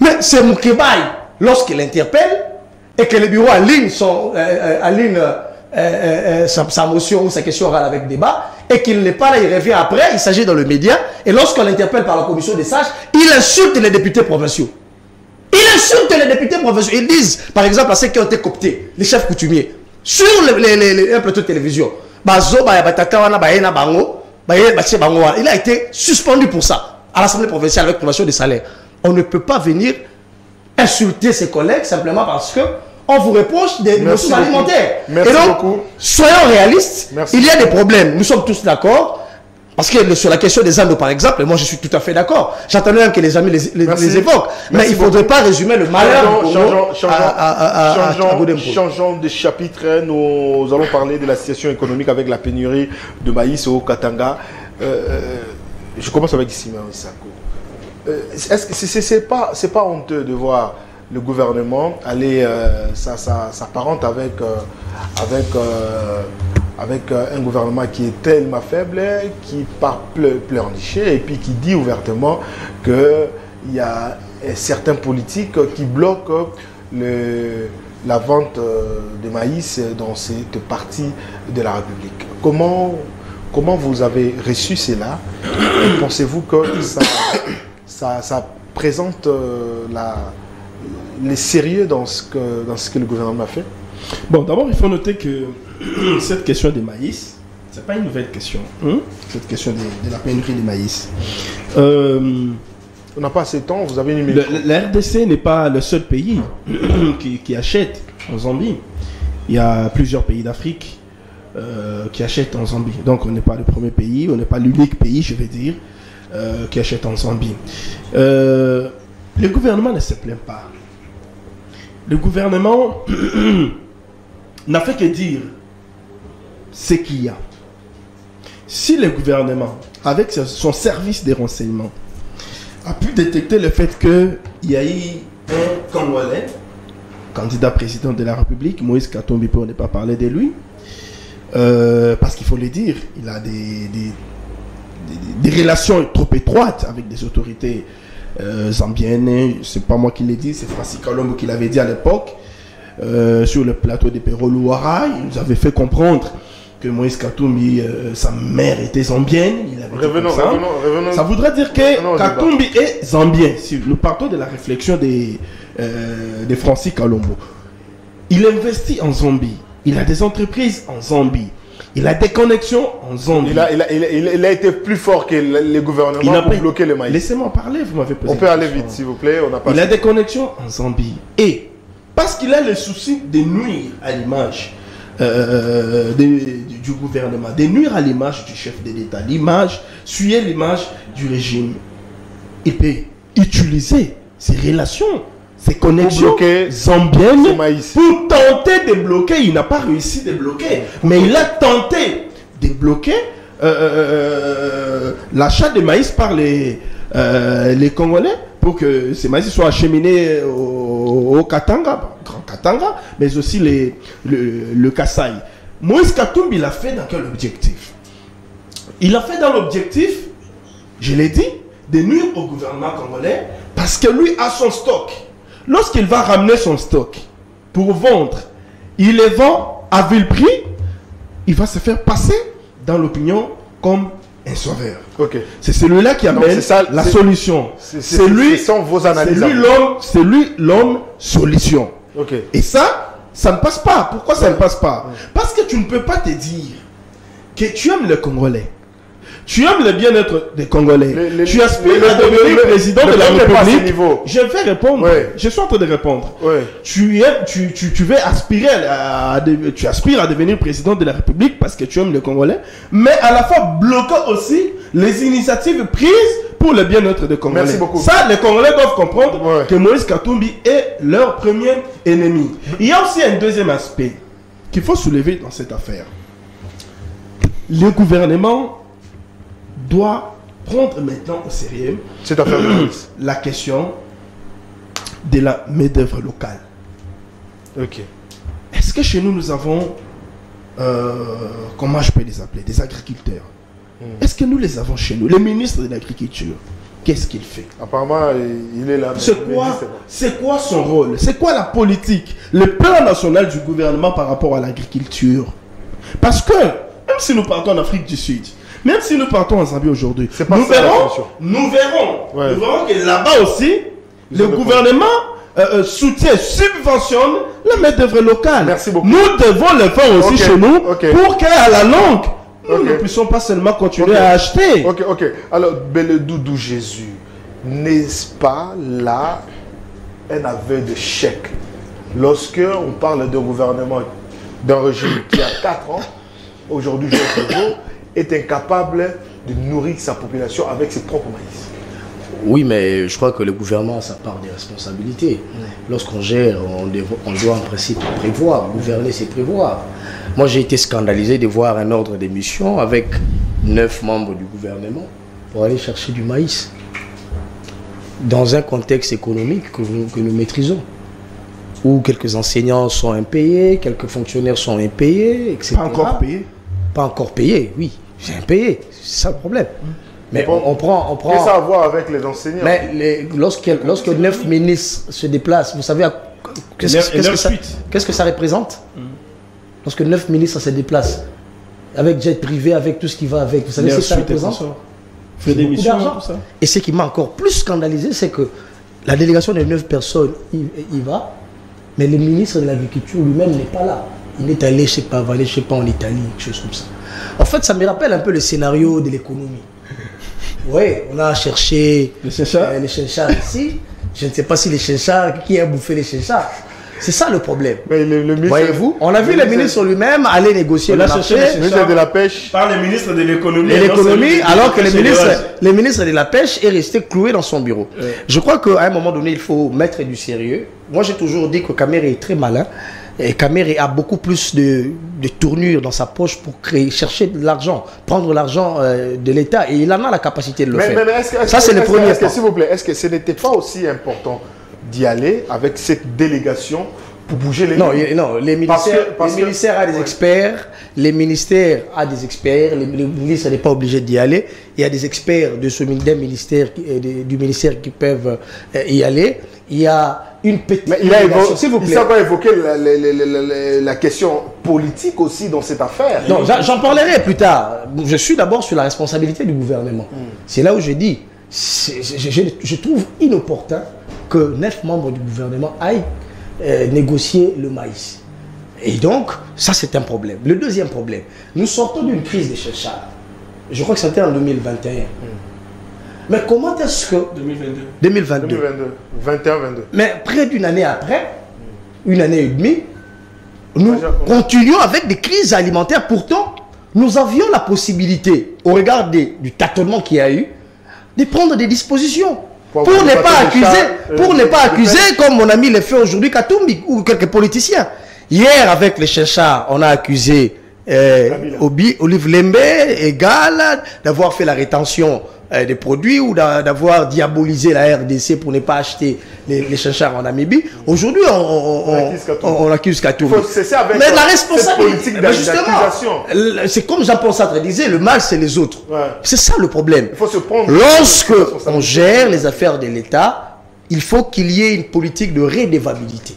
Mais c'est Moukébaï, lorsqu'il interpelle et que le bureau aligne sa motion ou sa question orale avec débat et qu'il n'est pas là, il revient après, il s'agit dans le média. Et lorsqu'on l'interpelle par la commission des sages, il insulte les députés provinciaux. Il insulte les députés provinciaux. Ils disent, par exemple, à ceux qui ont été cooptés, les chefs coutumiers, sur un plateau de télévision, il a été suspendu pour ça à l'Assemblée provinciale avec privation de salaire. On ne peut pas venir insulter ses collègues simplement parce que on vous reproche des ressources alimentaires. Merci et donc, beaucoup. Soyons réalistes, Merci il y a des problèmes. Nous sommes tous d'accord. Parce que sur la question des Andes, par exemple, moi je suis tout à fait d'accord. J'entendais même que les amis les évoquent. Mais il ne faudrait pas résumer le malheur Changeons de chapitre. Nous allons parler de la situation économique avec la pénurie de maïs au Katanga. Je commence avec Simon Isako. Est-ce que c'est pas honteux de voir le gouvernement aller s'apparente avec un gouvernement qui est tellement faible, qui part pleurnicher et puis qui dit ouvertement qu'il y a certains politiques qui bloquent la vente de maïs dans cette partie de la République. Comment vous avez reçu cela? Pensez-vous que ça présente les sérieux dans ce que le gouvernement a fait? Bon, d'abord, il faut noter que cette question des maïs, ce n'est pas une nouvelle question. Cette question de la pénurie des maïs. On n'a pas assez de temps, vous avez une minute. La RDC n'est pas le seul pays qui achète en Zambie. Il y a plusieurs pays d'Afrique qui achètent en Zambie. Donc, on n'est pas le premier pays, on n'est pas l'unique pays, je vais dire, qui achète en Zambie. Le gouvernement ne se plaint pas. Le gouvernement n'a fait que dire ce qu'il y a. Si le gouvernement, avec son service de renseignement, a pu détecter le fait qu'il y a eu un Congolais, candidat président de la République, Moïse Katumbi, on n'est pas parlé de lui, parce qu'il faut le dire, il a des relations trop étroites avec des autorités zambiennes. C'est pas moi qui l'ai dit, c'est Francis Kalombo qui l'avait dit à l'époque. Sur le plateau de Perolo-Ouara, il nous avait fait comprendre que Moïse Katumbi, sa mère était zambienne. Revenons. Ça voudrait dire que Katumbi est zambien. Si nous partons de la réflexion de Francis Kalombo, il investit en Zambie. Il a des entreprises en Zambie. Il a des connexions en Zambie. Il a été plus fort que les gouvernements pour bloquer le maïs. Laissez-moi parler, vous m'avez posé. On peut aller vite, s'il vous plaît. Il a des connexions en Zambie. Et parce qu'il a le souci de nuire à l'image du gouvernement, de nuire à l'image du chef de l'État, suyer l'image du régime, il peut utiliser ses relations, ses connexions zambiennes pour tenter de bloquer. Il n'a pas réussi de bloquer, mais il a tenté de bloquer l'achat de maïs par les Congolais pour que ces maïs soient acheminés au Katanga, Grand Katanga, mais aussi le Kasaï. Moïse Katumbi l'a fait dans quel objectif? Il l'a fait dans l'objectif, je l'ai dit, de nuire au gouvernement congolais parce que lui a son stock. Lorsqu'il va ramener son stock pour vendre, il les vend à vil prix, il va se faire passer dans l'opinion comme un sauveur. C'est celui-là qui amène la solution. C'est lui, vos analyses. C'est lui l'homme solution. Et ça ne passe pas. Pourquoi ça ne passe pas? Parce que tu ne peux pas te dire que tu aimes les Congolais. Tu aimes le bien-être des Congolais. Tu aspires à devenir président de la République. Je vais répondre. Je suis en train de répondre. Tu aspires à devenir président de la République parce que tu aimes les Congolais, mais à la fois bloquant aussi les initiatives prises pour le bien-être des Congolais. Merci beaucoup. Ça, les Congolais doivent comprendre que Moïse Katumbi est leur premier ennemi. Il y a aussi un deuxième aspect qu'il faut soulever dans cette affaire. Le gouvernement doit prendre maintenant au sérieux la question de la main-d'œuvre locale. Est-ce que chez nous, nous avons, comment je peux les appeler, des agriculteurs? Est-ce que nous les avons chez nous? Le ministre de l'Agriculture, qu'est-ce qu'il fait? Apparemment, il est là. C'est quoi son rôle? C'est quoi la politique, le plan national du gouvernement par rapport à l'agriculture? Parce que, même si nous partons en Afrique du Sud, même si nous partons en Zambie aujourd'hui, nous verrons que là-bas aussi, le gouvernement soutient, subventionne la main-d'œuvre locale. Merci beaucoup. Nous devons le faire aussi chez nous pour qu'à la longue, nous ne puissions pas seulement continuer à acheter. Alors, Beledoudou Jésus, n'est-ce pas là un aveu de chèque lorsque on parle d'un gouvernement, d'un régime qui a 4 ans, aujourd'hui, est incapable de nourrir sa population avec ses propres maïs? Oui, mais je crois que le gouvernement a sa part des responsabilités. Lorsqu'on gère, on doit en principe prévoir. Gouverner, c'est prévoir. Moi, j'ai été scandalisé de voir un ordre de mission avec 9 membres du gouvernement pour aller chercher du maïs dans un contexte économique que nous maîtrisons, où quelques enseignants sont impayés, quelques fonctionnaires sont impayés, etc. Pas encore payés? Pas encore payés, oui. C'est impayé, c'est ça le problème. Mais bon, on prend... Qu'est-ce que ça a à voir avec les enseignants? Mais lorsque 9 ministres se déplacent, vous savez qu'est-ce que ça représente? Lorsque 9 ministres se déplacent, avec jet privé, avec tout ce qui va avec, vous savez ce que ça représente? Fait des missions, tout ça. Et ce qui m'a encore plus scandalisé, c'est que la délégation de 9 personnes y va, mais le ministre de l'Agriculture lui-même n'est pas là. Il est allé, je ne sais pas, en Italie, quelque chose comme ça. En fait, ça me rappelle un peu le scénario de l'économie. Oui, on a cherché les chinchards ici. Je ne sais pas si les chinchards, qui a bouffé les chinchards. C'est ça le problème. Voyez-vous, on a vu le ministre lui-même aller négocier le marché. Le ministre de la Pêche. Par le ministre de l'économie. Alors que le ministre de la Pêche est resté cloué dans son bureau. Je crois qu'à un moment donné, il faut mettre du sérieux. Moi, j'ai toujours dit que Kamere est très malin. Et Kamere a beaucoup plus de tournures dans sa poche pour chercher de l'argent, prendre l'argent de l'État. Et il en a la capacité de le faire. Ça, c'est le premier point. S'il vous plaît, est-ce que ce n'était pas aussi important d'y aller avec cette délégation pour bouger les lignes? Non, les ministères ont des experts, les ministères ont des experts, les ministres n'est pas obligé d'y aller. Il y a des experts du ministère qui peuvent y aller. Il y a une petite... S'il vous plaît. Il va évoquer la question politique aussi dans cette affaire. Non, j'en parlerai plus tard. Je suis d'abord sur la responsabilité du gouvernement. C'est là où je dis, je trouve inopportun que 9 membres du gouvernement aillent négocier le maïs. Et donc, ça c'est un problème. Le deuxième problème, nous sortons d'une crise des chinchards. Je crois que c'était en 2021. Mais comment est-ce que... 2022. 21-22. Mais près d'une année après, une année et demie, nous continuons avec des crises alimentaires. Pourtant, nous avions la possibilité, au regard du tâtonnement qu'il y a eu, de prendre des dispositions. Pour ne pas accuser, comme mon ami le fait aujourd'hui, Katumbi ou quelques politiciens. Hier, avec les chinchards, on a accusé Olive Lembe et Gal d'avoir fait la rétention des produits ou d'avoir diabolisé la RDC pour ne pas acheter les chinchards en Namibie. Aujourd'hui, on accuse Katumbi. Mais la responsabilité, justement, c'est comme Jean-Paul Sartre disait, le mal c'est les autres. C'est ça le problème. Lorsque on gère les affaires de l'État, il faut qu'il y ait une politique de redevabilité.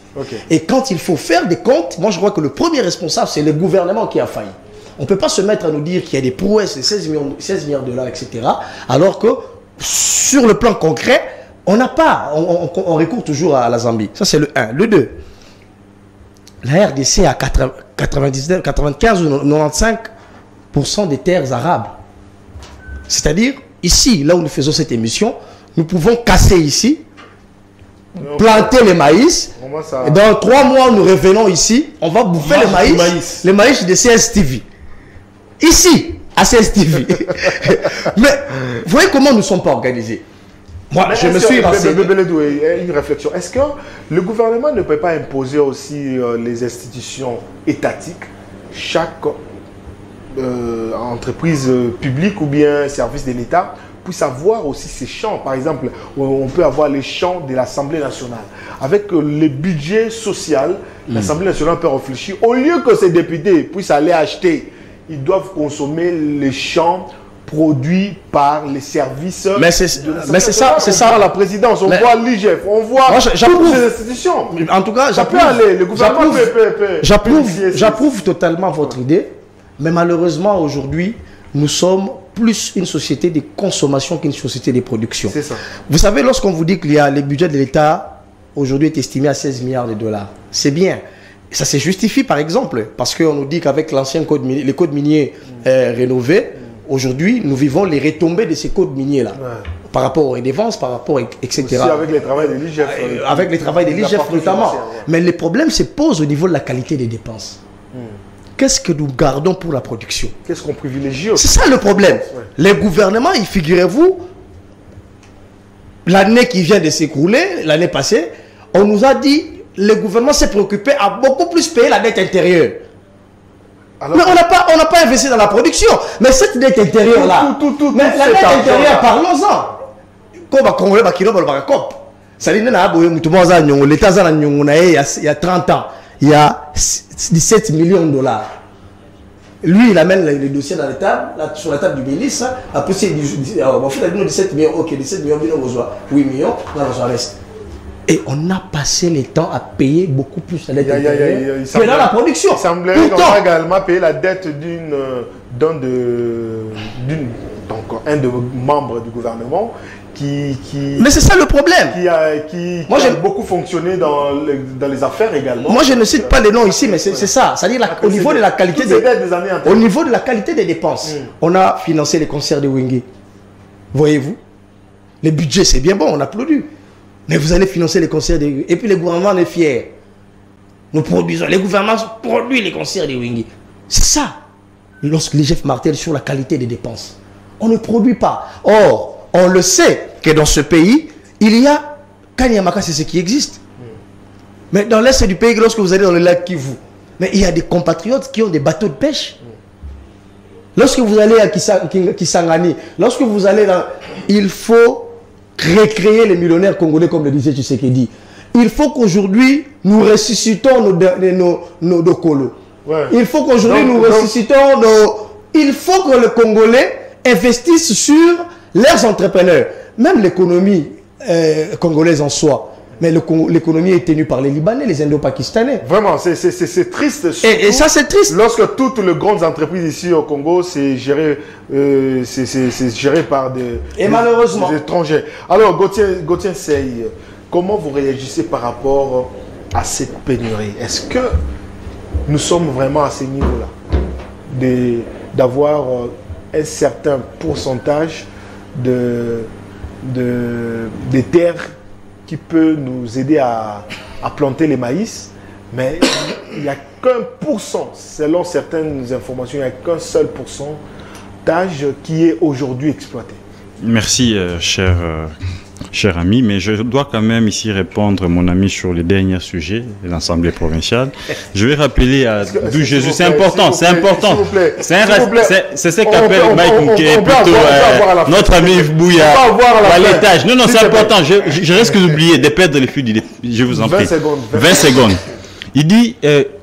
Et quand il faut faire des comptes, moi je crois que le premier responsable, c'est le gouvernement qui a failli. On ne peut pas se mettre à nous dire qu'il y a des prouesses de 16 milliards de dollars, etc. Alors que sur le plan concret, on n'a pas, on recourt toujours à la Zambie. Ça c'est le 1. Le 2, la RDC a 95 ou 95% des terres arables. C'est-à-dire, ici, là où nous faisons cette émission, nous pouvons casser ici, planter les maïs. Et dans 3 mois, nous revenons ici, on va bouffer le maïs de CSTV. Ici, à CSTV. Mais, vous voyez comment nous ne sommes pas organisés. Moi, je me suis renseigné. Une réflexion. Est-ce que le gouvernement ne peut pas imposer aussi les institutions étatiques, chaque entreprise publique ou bien service de l'État, puisse avoir aussi ces champs? Par exemple, on peut avoir les champs de l'Assemblée nationale. Avec le budget social, l'Assemblée nationale peut réfléchir. Au lieu que ces députés puissent aller acheter, ils doivent consommer les champs produits par les services. Mais c'est ça, c'est ça. La présidence, on voit l'IGF, on voit toutes ces institutions. En tout cas, j'approuve totalement votre idée. Mais malheureusement, aujourd'hui, nous sommes plus une société de consommation qu'une société de production. C'est ça. Vous savez, lorsqu'on vous dit que le budget de l'État aujourd'hui est estimé à 16 milliards de dollars, c'est bien. Ça se justifie par exemple, parce qu'on nous dit qu'avec l'ancien code minier, les codes miniers rénovés, aujourd'hui, nous vivons les retombées de ces codes miniers-là. par rapport aux redevances, par rapport, etc. Aussi avec les travaux de l'IGF. Avec les travaux de l'IGF notamment. Ouais. Mais les problèmes se posent au niveau de la qualité des dépenses. Qu'est-ce que nous gardons pour la production? Qu'est-ce qu'on privilégie aussi? C'est ça le problème. Ouais. Les gouvernements, figurez-vous, l'année qui vient de s'écrouler, l'année passée, on nous a dit, le gouvernement s'est préoccupé à beaucoup plus payer la dette intérieure. Alors, Mais on n'a pas investi dans la production. Mais cette dette intérieure-là, mais la dette intérieure, parlons-en. Comme Congolais, l'État il y a 30 ans, il y a 17 millions de dollars. Lui, il amène les dossiers dans la table, sur la table du ministre. Après, c'est 17 millions, ok, 17 millions, 8 millions, on reste. Et on a passé le temps à payer beaucoup plus la dette intérieure que dans la production. Il semblerait qu'on a également payé la dette d'un des membres du gouvernement Mais c'est ça le problème. Qui a beaucoup fonctionné dans les affaires également. Moi, je ne cite pas les noms ici, mais c'est ça. C'est-à-dire au niveau de la qualité au niveau de la qualité des dépenses. On a financé les concerts de Wenge. Voyez-vous, les budgets, c'est bien bon, on applaudit. Mais vous allez financer les concerts de Wenge. Et puis le gouvernement est fier. Nous produisons. Les gouvernements produisent les concerts de Wenge. C'est ça. Lorsque l'IGF martèle sur la qualité des dépenses, on ne produit pas. Or, on le sait que dans ce pays, il y a Kanyamaka, c'est ce qui existe. Mais dans l'est du pays, lorsque vous allez dans le lac Kivu, mais il y a des compatriotes qui ont des bateaux de pêche. Lorsque vous allez à Kisangani, lorsque vous allez dans... Il faut recréer les millionnaires congolais, comme le disait Tshisekedi. Il faut qu'aujourd'hui, nous ressuscitons nos colos. Ouais. Il faut qu'aujourd'hui, nous ressuscitons nos... Il faut que les Congolais investissent sur leurs entrepreneurs. Même l'économie congolaise en soi. Mais l'économie est tenue par les Libanais, les Indo-Pakistanais. Vraiment, c'est triste. Et ça, c'est triste. Lorsque toutes les grandes entreprises ici au Congo, c'est géré par des étrangers. Alors, Gauthier Sey, comment vous réagissez par rapport à cette pénurie? Est-ce que nous sommes vraiment à ce niveau-là d'avoir un certain pourcentage de terres qui peut nous aider à planter les maïs, mais il n'y a qu'un pourcent, selon certaines informations, il n'y a qu'un seul pourcentage qui est aujourd'hui exploité. Merci, cher ami, mais je dois quand même ici répondre, mon ami, sur les derniers sujets de l'Assemblée provinciale. Je vais rappeler d'où Jésus, c'est important, c'est important. C'est ce qu'appelle Mike Mouké, plutôt notre ami Yves Bouya, à l'étage. Non, c'est important, je risque d'oublier, de perdre les flux, je vous en prie. 20 secondes. Il dit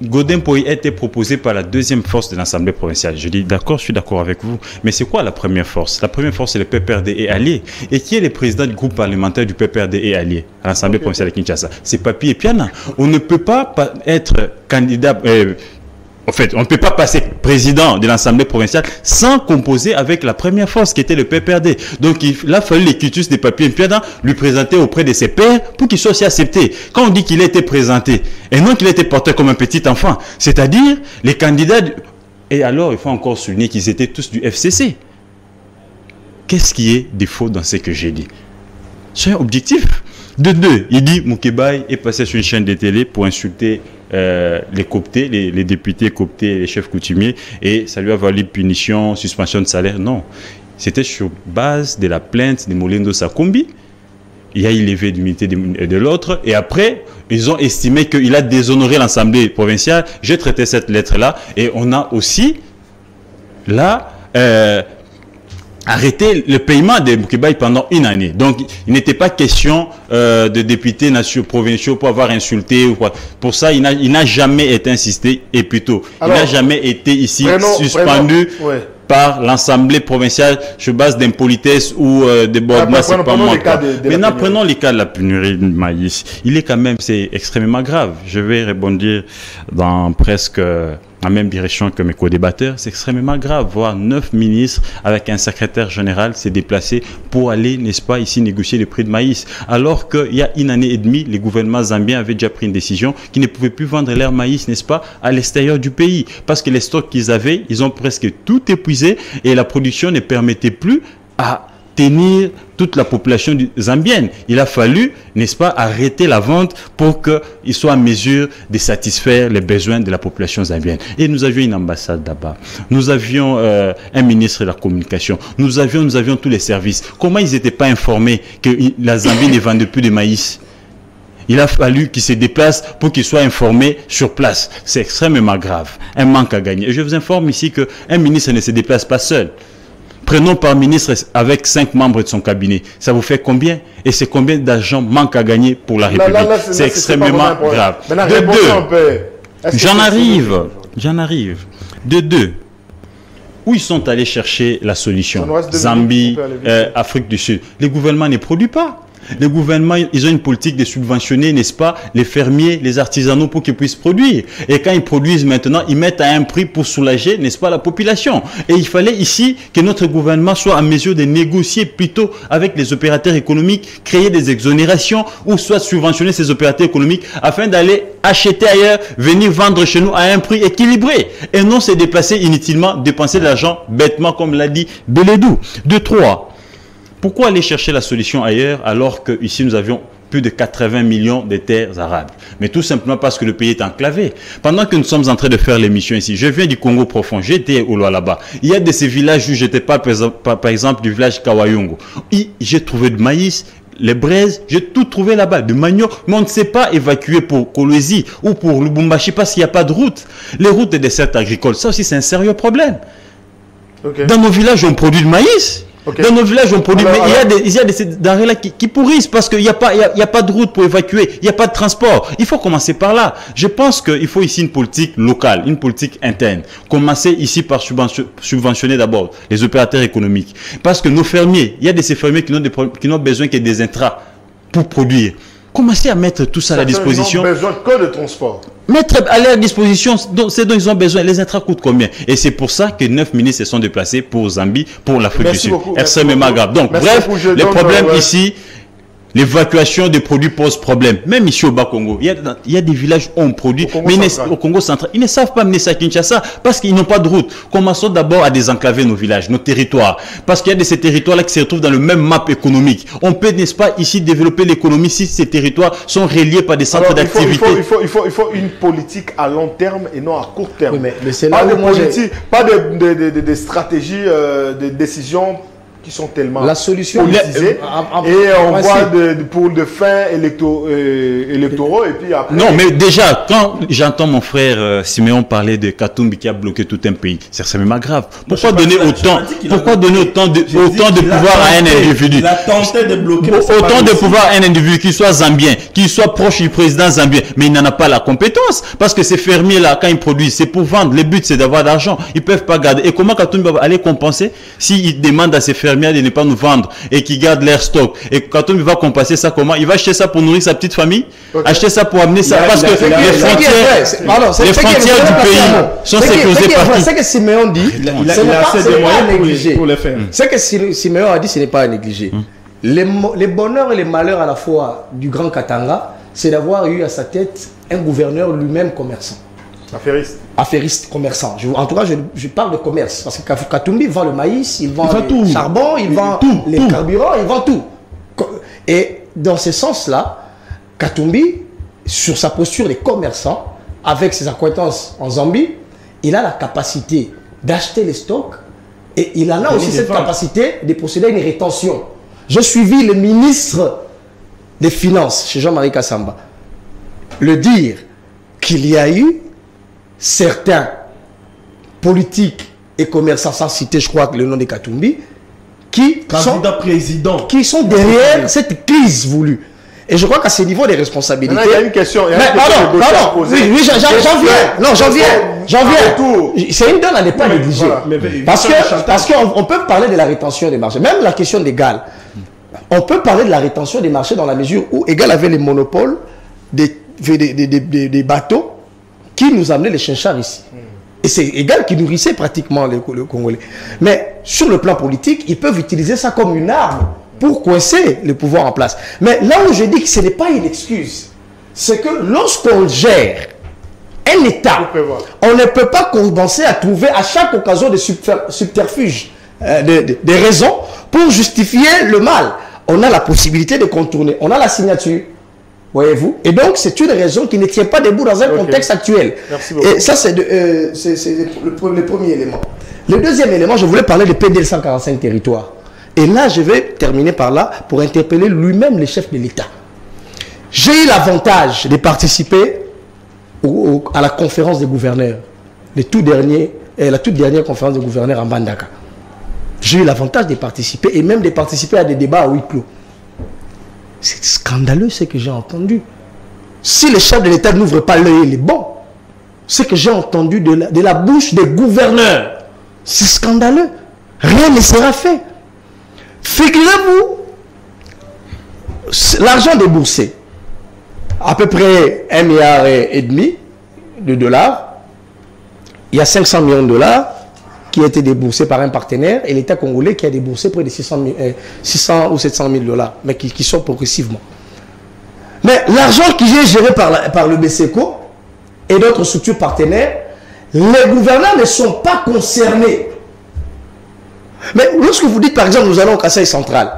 Godin Poy a été proposé par la deuxième force de l'Assemblée provinciale. Je dis d'accord, je suis d'accord avec vous. Mais c'est quoi la première force? La première force, c'est le PPRD et alliés. Et qui est le président du groupe parlementaire du PPRD et alliés à l'Assemblée provinciale de Kinshasa? C'est Papi et Piana. On ne peut pas être candidat... En fait, on ne peut pas passer président de l'Assemblée provinciale sans composer avec la première force qui était le PPRD. Donc, il a fallu les quitus de Papi Mpiana lui présenter auprès de ses pairs pour qu'il soit aussi accepté. Quand on dit qu'il a été présenté, et non qu'il a été porté comme un petit enfant, c'est-à-dire les candidats... Et alors, il faut encore souligner qu'ils étaient tous du FCC. Qu'est-ce qui est défaut dans ce que j'ai dit? C'est un objectif. De deux, il dit Moukébaï est passé sur une chaîne de télé pour insulter les coptés, les députés coptés, les chefs coutumiers, et ça lui a valu punition, suspension de salaire. Non, c'était sur base de la plainte de Molendo Sakumbi. Il y a élevé d'unité de l'autre, et après, ils ont estimé qu'il a déshonoré l'Assemblée provinciale. J'ai traité cette lettre-là, et on a aussi là arrêter le paiement des Moukébaï pendant une année. Donc, il n'était pas question de députés nationaux provinciaux pour avoir insulté ou quoi. Pour ça, il n'a jamais été insisté, et plutôt, il n'a jamais été ici suspendu par l'Assemblée provinciale sur base d'impolitesse ou de bordement. C'est pas moi. Maintenant, prenons les cas de la pénurie de maïs. Il est quand même, c'est extrêmement grave. Je vais rebondir dans presque la même direction que mes co-débatteurs. C'est extrêmement grave. Voir 9 ministres avec un secrétaire général s'est déplacé pour aller, n'est-ce pas, ici négocier le prix de maïs. Alors qu'il y a une année et demie, les gouvernements zambiens avaient déjà pris une décision qu'ils ne pouvaient plus vendre leur maïs, n'est-ce pas, à l'extérieur du pays. Parce que les stocks qu'ils avaient, ils ont presque tout épuisé et la production ne permettait plus à tenir toute la population zambienne. Il a fallu, n'est-ce pas, arrêter la vente pour qu'il soit en mesure de satisfaire les besoins de la population zambienne. Et nous avions une ambassade là-bas. Nous avions un ministre de la communication. Nous avions tous les services. Comment ils n'étaient pas informés que la Zambie ne vendait plus de maïs? Il a fallu qu'il se déplace pour qu'il soit informé sur place. C'est extrêmement grave. Un manque à gagner. Et je vous informe ici qu'un ministre ne se déplace pas seul. Prenons par ministre avec 5 membres de son cabinet. Ça vous fait combien? Et c'est combien d'argent manque à gagner pour la République? C'est extrêmement grave. J'en arrive. De deux. Où ils sont allés chercher la solution? Zambie, Afrique du Sud. Les gouvernements ne produisent pas. Les gouvernements, ils ont une politique de subventionner, n'est-ce pas, les fermiers, les artisanaux pour qu'ils puissent produire. Et quand ils produisent maintenant, ils mettent à un prix pour soulager, n'est-ce pas, la population. Et il fallait ici que notre gouvernement soit en mesure de négocier plutôt avec les opérateurs économiques, créer des exonérations ou soit subventionner ces opérateurs économiques afin d'aller acheter ailleurs, venir vendre chez nous à un prix équilibré. Et non se déplacer inutilement, dépenser de l'argent bêtement, comme l'a dit Beledou. 2, 3. Pourquoi aller chercher la solution ailleurs alors qu'ici nous avions plus de 80 millions de terres arables? Mais tout simplement parce que le pays est enclavé. Pendant que nous sommes en train de faire l'émission ici, je viens du Congo profond, j'étais au Lualaba. Il y a de ces villages où j'étais pas, par exemple, du village Kawayongo. J'ai trouvé du maïs, les braises, j'ai tout trouvé là-bas, du manioc, mais on ne sait pas évacuer pour Kolwezi ou pour Lubumbashi parce qu'il n'y a pas de route. Les routes des desserts agricoles, ça aussi c'est un sérieux problème. Okay. Dans nos villages, on produit du maïs. Okay. Dans nos villages, on produit, mais il y a des denrées là qui pourrissent parce qu'il n'y a pas de route pour évacuer, il n'y a pas de transport. Il faut commencer par là. Je pense qu'il faut ici une politique locale, une politique interne. Commencer ici par subventionner d'abord les opérateurs économiques. Parce que nos fermiers, il y a de ces fermiers qui n'ont besoin que des intrants pour produire. Commencez à mettre tout ça à la disposition. Ils n'ont besoin que de transport. Mettre à leur disposition ce dont ils ont besoin. Les intrants coûtent combien? Et c'est pour ça que 9 ministres se sont déplacés pour Zambie, pour l'Afrique du Sud. Extrêmement grave. Donc, bref, les problèmes ici, l'évacuation des produits pose problème. Même ici au Bas-Congo, il y a des villages où on produit, mais au Congo central, ils ne savent pas mener ça à Kinshasa parce qu'ils n'ont pas de route. Commençons d'abord à désenclaver nos villages, nos territoires. Parce qu'il y a de ces territoires-là qui se retrouvent dans le même map économique. On peut, n'est-ce pas, ici développer l'économie si ces territoires sont reliés par des centres d'activité. Il faut une politique à long terme et non à court terme. Oui, mais c'est là pas de stratégie, de décision qui sont tellement la solution politisées et on voit pour de fins électoraux et puis après... Non, mais déjà, quand j'entends mon frère Siméon parler de Katumbi qui a bloqué tout un pays, c'est même grave. Pourquoi donner autant de pouvoir à un individu? Il a tenté de bloquer autant de pouvoir à un individu qui soit zambien, qui soit proche du président zambien, mais il n'en a pas la compétence parce que ces fermiers-là, quand ils produisent, c'est pour vendre. Le but, c'est d'avoir d'argent. Ils ne peuvent pas garder. Et comment Katumbi va aller compenser s'il demande à ces fermiers de ne pas nous vendre et qui gardent leur stock? Et quand on va compenser ça comment? Il va acheter ça pour nourrir sa petite famille, acheter ça pour amener ça parce que les frontières du pays sont sécurisées partout. Ce que Siméon dit, ce n'est pas à négliger. Ce que Siméon a dit, ce n'est pas à négliger. Les bonheurs et les malheurs à la fois du Grand Katanga, c'est d'avoir eu à sa tête un gouverneur lui-même commerçant. Affairiste, commerçant. En tout cas, je parle de commerce. Parce que Katumbi vend le maïs, il vend le charbon, il vend les carburants, il vend tout. Et dans ce sens-là, Katumbi, sur sa posture de commerçant, avec ses acquaintances en Zambie, il a la capacité d'acheter les stocks et il en a aussi cette capacité de posséder une rétention. J'ai suivi le ministre des Finances, chez Jean-Marie Kassamba, le dire qu'il y a eu certains politiques et commerçants, sans citer, je crois, que le nom de Katumbi, qui sont derrière cette crise voulue. Et je crois qu'à ce niveau des responsabilités... Il y a une question. Pardon, oui, j'en viens. C'est une donne à ne pas négliger. Parce qu'on peut parler de la rétention des marchés. Même la question d'Egal. On peut parler de la rétention des marchés dans la mesure où Egal avait les monopoles des bateaux qui nous amenait les chinchards ici. Et c'est Egal qui nourrissait pratiquement le Congolais. Mais sur le plan politique, ils peuvent utiliser ça comme une arme pour coincer le pouvoir en place. Mais là où je dis que ce n'est pas une excuse, c'est que lorsqu'on gère un État, on ne peut pas commencer à trouver à chaque occasion des subterfuges, des raisons pour justifier le mal. On a la possibilité de contourner. On a la signature. Voyez-vous? Et donc, c'est une raison qui ne tient pas debout dans un contexte actuel. Merci beaucoup. Et ça, c'est le premier élément. Le deuxième élément, je voulais parler de PDL 145 territoires. Et là, je vais terminer par là pour interpeller lui-même le chef de l'État. J'ai eu l'avantage de participer à la conférence des gouverneurs, la toute dernière conférence des gouverneurs en Bandaka. J'ai eu l'avantage de participer et même de participer à des débats à huis clos. C'est scandaleux ce que j'ai entendu. Si le chef de l'État n'ouvre pas l'œil, il est bon. Ce que j'ai entendu de la bouche des gouverneurs, c'est scandaleux. Rien ne sera fait. Figurez-vous, l'argent déboursé, à peu près 1,5 milliard de dollars, il y a 500 millions de dollars qui a été déboursé par un partenaire et l'État congolais qui a déboursé près de 600 ou 700 000 dollars, mais qui sort progressivement. Mais l'argent qui est géré par le BCECO et d'autres structures partenaires, les gouvernants ne sont pas concernés. Mais lorsque vous dites par exemple nous allons au Kasaï central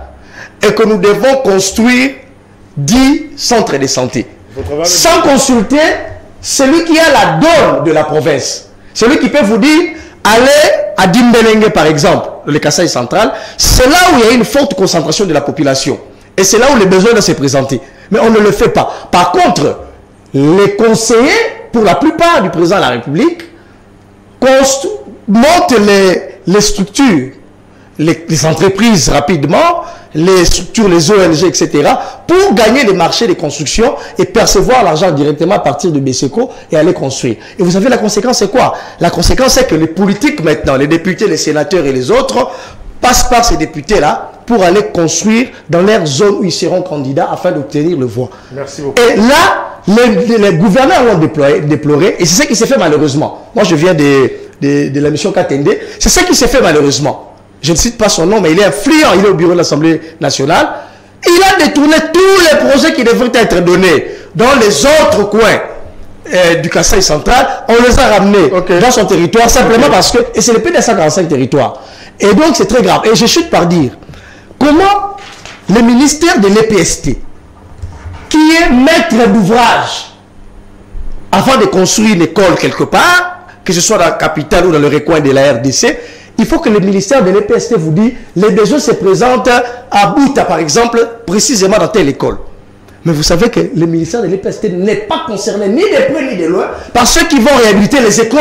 et que nous devons construire 10 centres de santé, sans consulter celui qui a la donne de la province, celui qui peut vous dire allez à Dimbelenge par exemple, le Kasaï central, c'est là où il y a une forte concentration de la population et c'est là où les besoins doivent se présenter. Mais on ne le fait pas. Par contre, les conseillers, pour la plupart du président de la République, montent les structures, les entreprises rapidement, les structures, les ONG, etc., pour gagner les marchés de construction et percevoir l'argent directement à partir de BCECO et aller construire. Et vous savez, la conséquence, c'est quoi? La conséquence, c'est que les politiques maintenant, les députés, les sénateurs et les autres, passent par ces députés-là pour aller construire dans leur zone où ils seront candidats afin d'obtenir le voix. Merci beaucoup. Et là, les gouverneurs l'ont déploré et c'est ce qui s'est fait malheureusement. Moi, je viens de la mission Katende. C'est ce qui s'est fait malheureusement. Je ne cite pas son nom, mais il est influent. Il est au bureau de l'Assemblée nationale. Il a détourné tous les projets qui devraient être donnés dans les autres coins du Kasaï central. On les a ramenés dans son territoire simplement parce que... Et c'est le PDL 145 territoires. Et donc, c'est très grave. Et je chute par dire, comment le ministère de l'EPST, qui est maître d'ouvrage, avant de construire une école quelque part, que ce soit dans la capitale ou dans le recoin de la RDC, il faut que le ministère de l'EPST vous dise, les besoins se présentent à Bouta, par exemple, précisément dans telle école. Mais vous savez que le ministère de l'EPST n'est pas concerné ni de près ni de loin par ceux qui vont réhabiliter les écoles.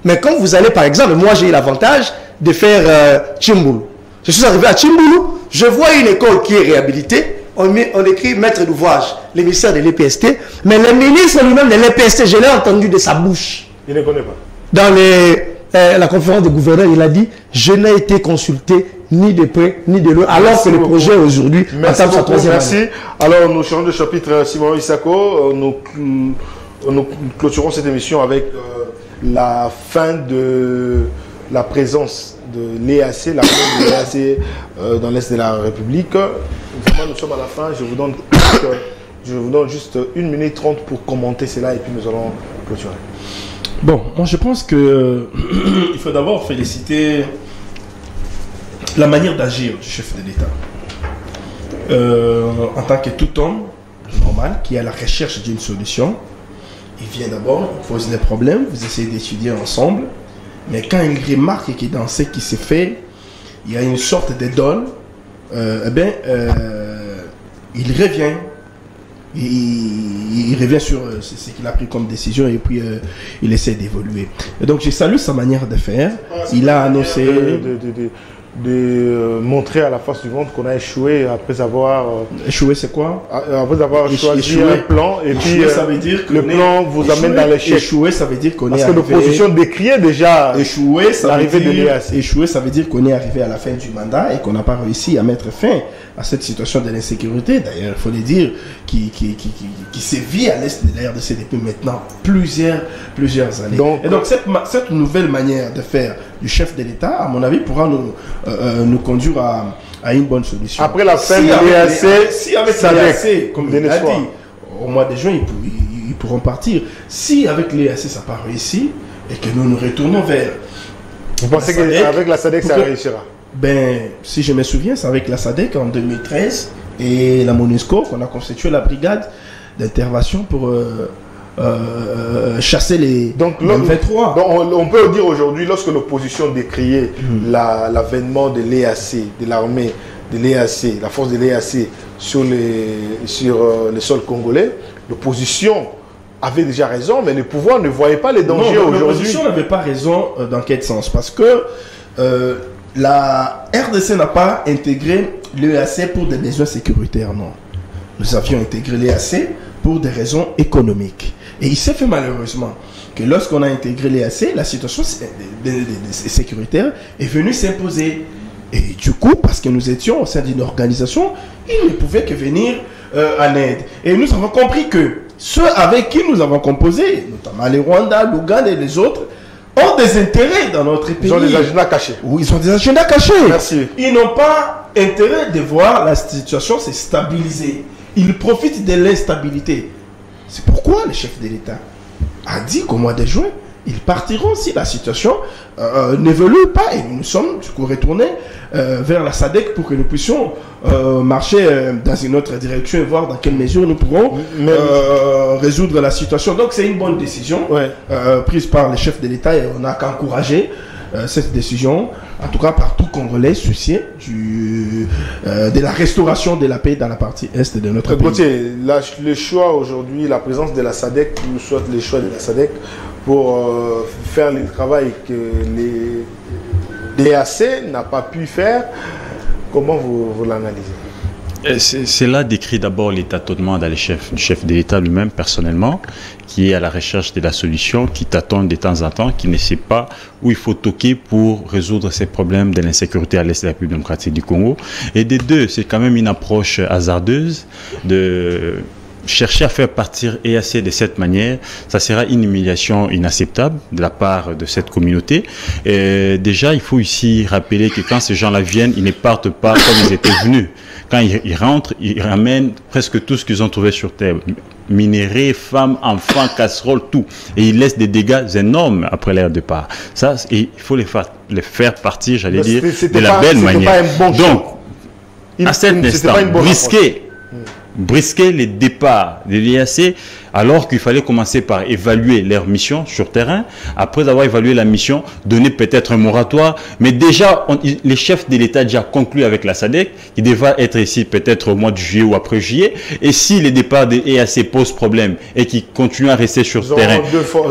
Mais quand vous allez, par exemple, moi j'ai eu l'avantage de faire Tchimboulou. Je suis arrivé à Tchimboulou, je vois une école qui est réhabilitée, on écrit maître d'ouvrage, le ministère de l'EPST, mais le ministre lui-même de l'EPST, je l'ai entendu de sa bouche. Il ne connaît pas. Dans la conférence des gouverneurs, il a dit, je n'ai été consulté ni de près ni de loin, alors que le projet aujourd'hui entame sa troisième année. Merci. Alors nous changeons de chapitre, Simon Isako, nous clôturons cette émission avec la fin de la présence de l'EAC, la présence de l'EAC dans l'Est de la République. Vraiment, nous sommes à la fin. Je vous donne juste 1 minute 30 pour commenter cela et puis nous allons clôturer. Bon, moi je pense que il faut d'abord féliciter la manière d'agir du chef de l'État. En tant que tout homme normal qui est à la recherche d'une solution, il vient d'abord, il pose les problèmes, vous essayez d'étudier ensemble, mais quand il remarque que dans ce qui se fait, il y a une sorte de dol, il revient. Il revient sur ce qu'il a pris comme décision et puis il essaie d'évoluer. Et donc je salue sa manière de faire. Il a annoncé de montrer à la face du monde qu'on a échoué après avoir... Échoué, c'est quoi? Après avoir choisi un plan et puis ça veut dire que le plan vous amène dans l'échec. Échoué, ça veut dire qu'on est arrivé... Parce que l'opposition décriait déjà l'arrivée de l'EAC. Échoué, ça veut dire qu'on est arrivé à la fin du mandat et qu'on n'a pas réussi à mettre fin à cette situation de l'insécurité. D'ailleurs, il faut le dire, qui sévit à l'est de la RDC depuis maintenant plusieurs années. Et donc cette nouvelle manière de faire du chef de l'État, à mon avis, pourra nous conduire à une bonne solution. Après la fin de l'EAC, si avec l'EAC, comme il l'a dit, au mois de juin, ils pourront partir. Si avec l'EAC, ça n'a pas réussi, et que nous nous retournons vers... Vous pensez qu'avec la SADC, ça réussira? Ben, si je me souviens, c'est avec la SADC en 2013 et la MONUSCO qu'on a constitué la brigade d'intervention pour chasser les M23. Donc on peut dire aujourd'hui, lorsque l'opposition décriait l'avènement de l'EAC, de l'armée de l'EAC, la force de l'EAC sur les sols congolais, l'opposition avait déjà raison, mais le pouvoir ne voyait pas les dangers aujourd'hui. L'opposition n'avait pas raison dans quel sens? Parce que la RDC n'a pas intégré l'EAC pour des besoins sécuritaires, non. Nous avions intégré l'EAC pour des raisons économiques. Et il s'est fait malheureusement que lorsqu'on a intégré l'EAC, la situation sécuritaire est venue s'imposer. Et du coup, parce que nous étions au sein d'une organisation, ils ne pouvaient que venir en aide. Et nous avons compris que ceux avec qui nous avons composé, notamment les Rwandais, l'Ouganda et les autres, ont des intérêts dans notre pays. Ils ont des agendas cachés. Oui, ils ont des agendas cachés. Merci. Ils n'ont pas intérêt de voir la situation se stabiliser. Ils profitent de l'instabilité. C'est pourquoi le chef de l'État a dit qu'au mois de juin, ils partiront si la situation n'évolue pas. Et nous sommes du coup retournés vers la SADC pour que nous puissions marcher dans une autre direction et voir dans quelle mesure nous pourrons résoudre la situation. Donc c'est une bonne décision prise par le chef de l'État et on n'a qu'encourager cette décision, en tout cas par tout Congolais soucié de la restauration de la paix dans la partie est de notre pays. Gauthier, le choix aujourd'hui, la présence de la SADC, nous souhaite le choix de la SADC pour faire le travail que les DAC n'a pas pu faire. Comment vous l'analysez? C'est là décrit d'abord l'état tâtonnement dans le chef de l'État lui-même personnellement, qui est à la recherche de la solution, qui tâtonne de temps en temps, qui ne sait pas où il faut toquer pour résoudre ces problèmes de l'insécurité à l'est de la République démocratique du Congo. Et des deux, c'est quand même une approche hasardeuse de chercher à faire partir EAC de cette manière. Ça sera une humiliation inacceptable de la part de cette communauté. Et déjà, il faut ici rappeler que quand ces gens-là viennent, ils ne partent pas comme ils étaient venus. Quand ils rentrent, ils ramènent presque tout ce qu'ils ont trouvé sur terre. Minéraux, femmes, enfants, casseroles, tout. Et ils laissent des dégâts énormes après leur départ. Ça, il faut les faire partir, j'allais dire, de la belle manière. Donc, à cet instant, brisquer les départs de l'EAC alors qu'il fallait commencer par évaluer leur mission sur terrain. Après avoir évalué la mission, donner peut-être un moratoire. Mais déjà, les chefs de l'État déjà conclu avec la SADC, qui devra être ici peut-être au mois de juillet ou après juillet. Et si les départs de l'EAC posent problème et qui continuent à rester sur terrain,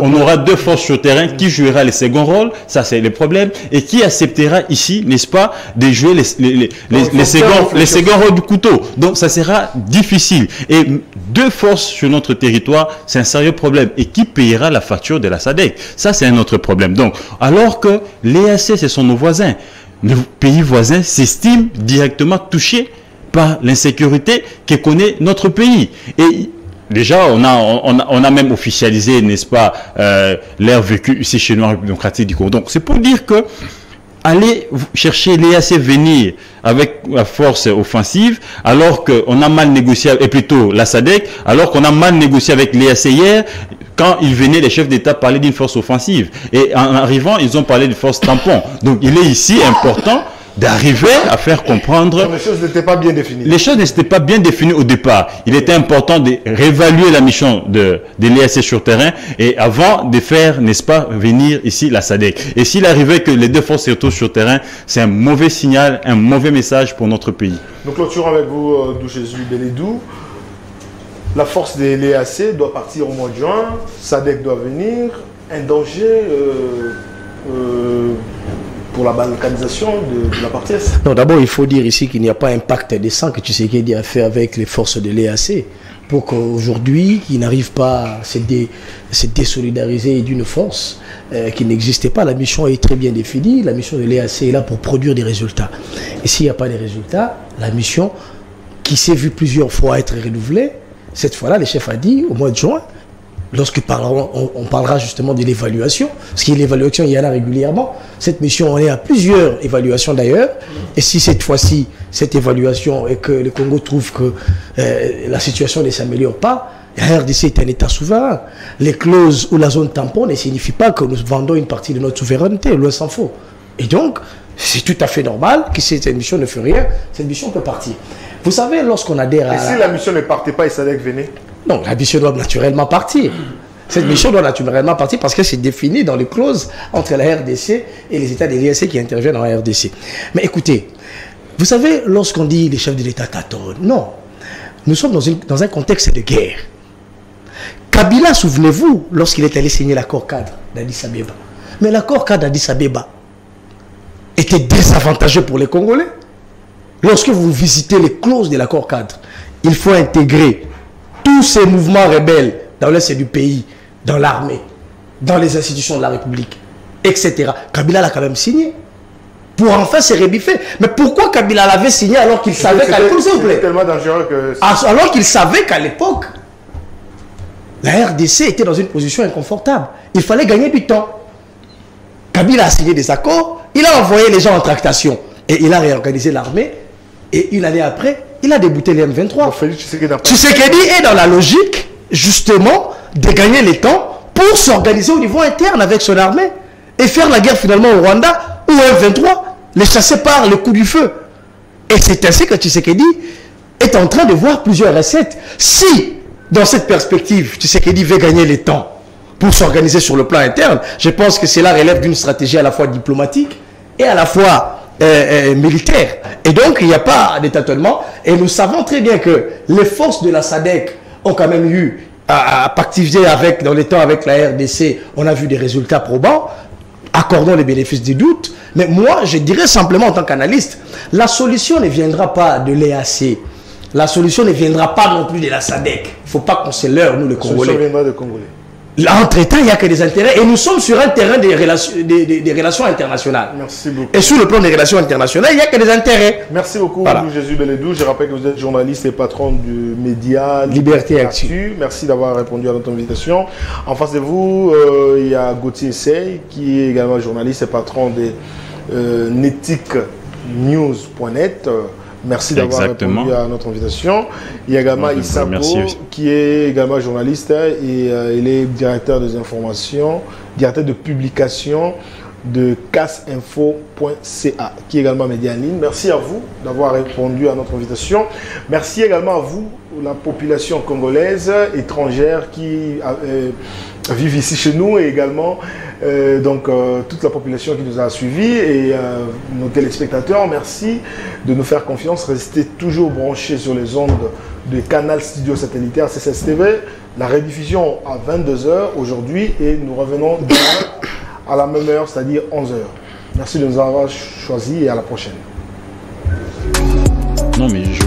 on aura deux forces sur terrain. Qui jouera le second rôle? Ça, c'est le problème. Et qui acceptera ici, n'est-ce pas, de jouer les seconds rôles du couteau? Donc, ça sera difficile. Et deux forces sur notre territoire, c'est un sérieux problème. Et qui payera la facture de la SADC? Ça, c'est un autre problème. Donc, alors que l'EAC, ce sont nos voisins. Nos pays voisins s'estiment directement touchés par l'insécurité que connaît notre pays. Et déjà, on a même officialisé, n'est-ce pas, leur vécu ici chez nous en République démocratique du Congo. Donc, c'est pour dire que aller chercher l'EAC venir avec la force offensive, alors qu'on a mal négocié, et plutôt la SADC, alors qu'on a mal négocié avec l'EAC hier, quand ils venaient, les chefs d'État parlaient d'une force offensive. Et en arrivant, ils ont parlé de force tampon. Donc, il est ici important d'arriver à faire comprendre... Les choses n'étaient pas bien définies. Les choses n'étaient pas bien définies au départ. Il était important de réévaluer la mission de l'EAC sur terrain et avant de faire, n'est-ce pas, venir ici la SADC. Et s'il arrivait que les deux forces se retrouvent sur terrain, c'est un mauvais signal, un mauvais message pour notre pays. Donc, clôturons avec vous, Jésus Beledou. La force de l'EAC doit partir au mois de juin. SADC doit venir. Un danger... pour la balkanisation de la partie est. Non, d'abord, il faut dire ici qu'il n'y a pas un pacte des sangs que Tshisekedi a fait avec les forces de l'EAC pour qu'aujourd'hui, ils n'arrivent pas à se désolidariser d'une force qui n'existait pas. La mission est très bien définie. La mission de l'EAC est là pour produire des résultats. Et s'il n'y a pas de résultats, la mission qui s'est vue plusieurs fois être renouvelée, cette fois-là, le chef a dit, au mois de juin, lorsque on parlera justement de l'évaluation, parce qu'il y a l'évaluation, il y en a régulièrement. Cette mission, on est à plusieurs évaluations d'ailleurs. Et si cette fois-ci, cette évaluation et que le Congo trouve que la situation ne s'améliore pas, la RDC est un État souverain. Les clauses ou la zone tampon ne signifient pas que nous vendons une partie de notre souveraineté, loin s'en faut. Et donc, C'est tout à fait normal que si cette mission ne fait rien, cette mission peut partir. Vous savez, lorsqu'on adhère à... Et si la mission ne partait pas et SADC venait? Non, la mission doit naturellement partir. Cette mission doit naturellement partir parce que c'est défini dans les clauses entre la RDC et les États des l'IAC qui interviennent en RDC. Mais écoutez, vous savez, lorsqu'on dit les chefs de l'État tâtonnent, non. Nous sommes dans un contexte de guerre. Kabila, souvenez-vous, lorsqu'il est allé signer l'accord cadre d'Addis Abeba. Mais l'accord cadre d'Addis Abeba était désavantageux pour les Congolais. Lorsque vous visitez les clauses de l'accord cadre, il faut intégrer tous ces mouvements rebelles dans l'est du pays, dans l'armée, dans les institutions de la République, etc. Kabila l'a quand même signé pour enfin se rebiffer. Mais pourquoi Kabila l'avait signé alors qu'il savait qu'à l'époque... C'est tellement dangereux que... Alors qu'il savait qu'à l'époque, la RDC était dans une position inconfortable. Il fallait gagner du temps. Kabila a signé des accords, il a envoyé les gens en tractation et il a réorganisé l'armée. Et une année après, il a débouté les M23. Tshisekedi est dans la logique, justement, de gagner les temps pour s'organiser au niveau interne avec son armée et faire la guerre finalement au Rwanda ou au M23, les chasser par le coup du feu. Et c'est ainsi que Tshisekedi est en train de voir plusieurs recettes. Si, dans cette perspective, Tshisekedi veut gagner les temps pour s'organiser sur le plan interne, je pense que cela relève d'une stratégie à la fois diplomatique et à la fois militaire. Et donc, il n'y a pas de tâtonnement. Et nous savons très bien que les forces de la SADC ont quand même eu à pactiser dans les temps avec la RDC. On a vu des résultats probants. Accordons les bénéfices du doute. Mais moi, je dirais simplement en tant qu'analyste, la solution ne viendra pas de l'EAC. La solution ne viendra pas non plus de la SADC. Il ne faut pas qu'on se leurre, nous, les Congolais. La solution viendra des Congolais. Entre-temps, il n'y a que des intérêts. Et nous sommes sur un terrain des relations internationales. Merci beaucoup. Et sur le plan des relations internationales, il n'y a que des intérêts. Merci beaucoup, voilà. Jésus Beledou. Je rappelle que vous êtes journaliste et patron du média Liberté Actu. Merci d'avoir répondu à notre invitation. En face de vous, il y a Gauthier Sey, qui est également journaliste et patron de neticnews.net. Merci d'avoir répondu à notre invitation. Il y a également Issako, qui est également journaliste et il est directeur des informations, directeur de publication de casinfo.ca, qui est également média en ligne. Merci à vous d'avoir répondu à notre invitation. Merci également à vous, la population congolaise, étrangère qui vivent ici chez nous et également toute la population qui nous a suivis et nos téléspectateurs. Merci de nous faire confiance. Restez toujours branchés sur les ondes de Canal Studio Satellitaire CSS TV. La rediffusion à 22 h aujourd'hui et nous revenons demain à la même heure, c'est-à-dire 11 h. Merci de nous avoir choisis et à la prochaine. Non mais je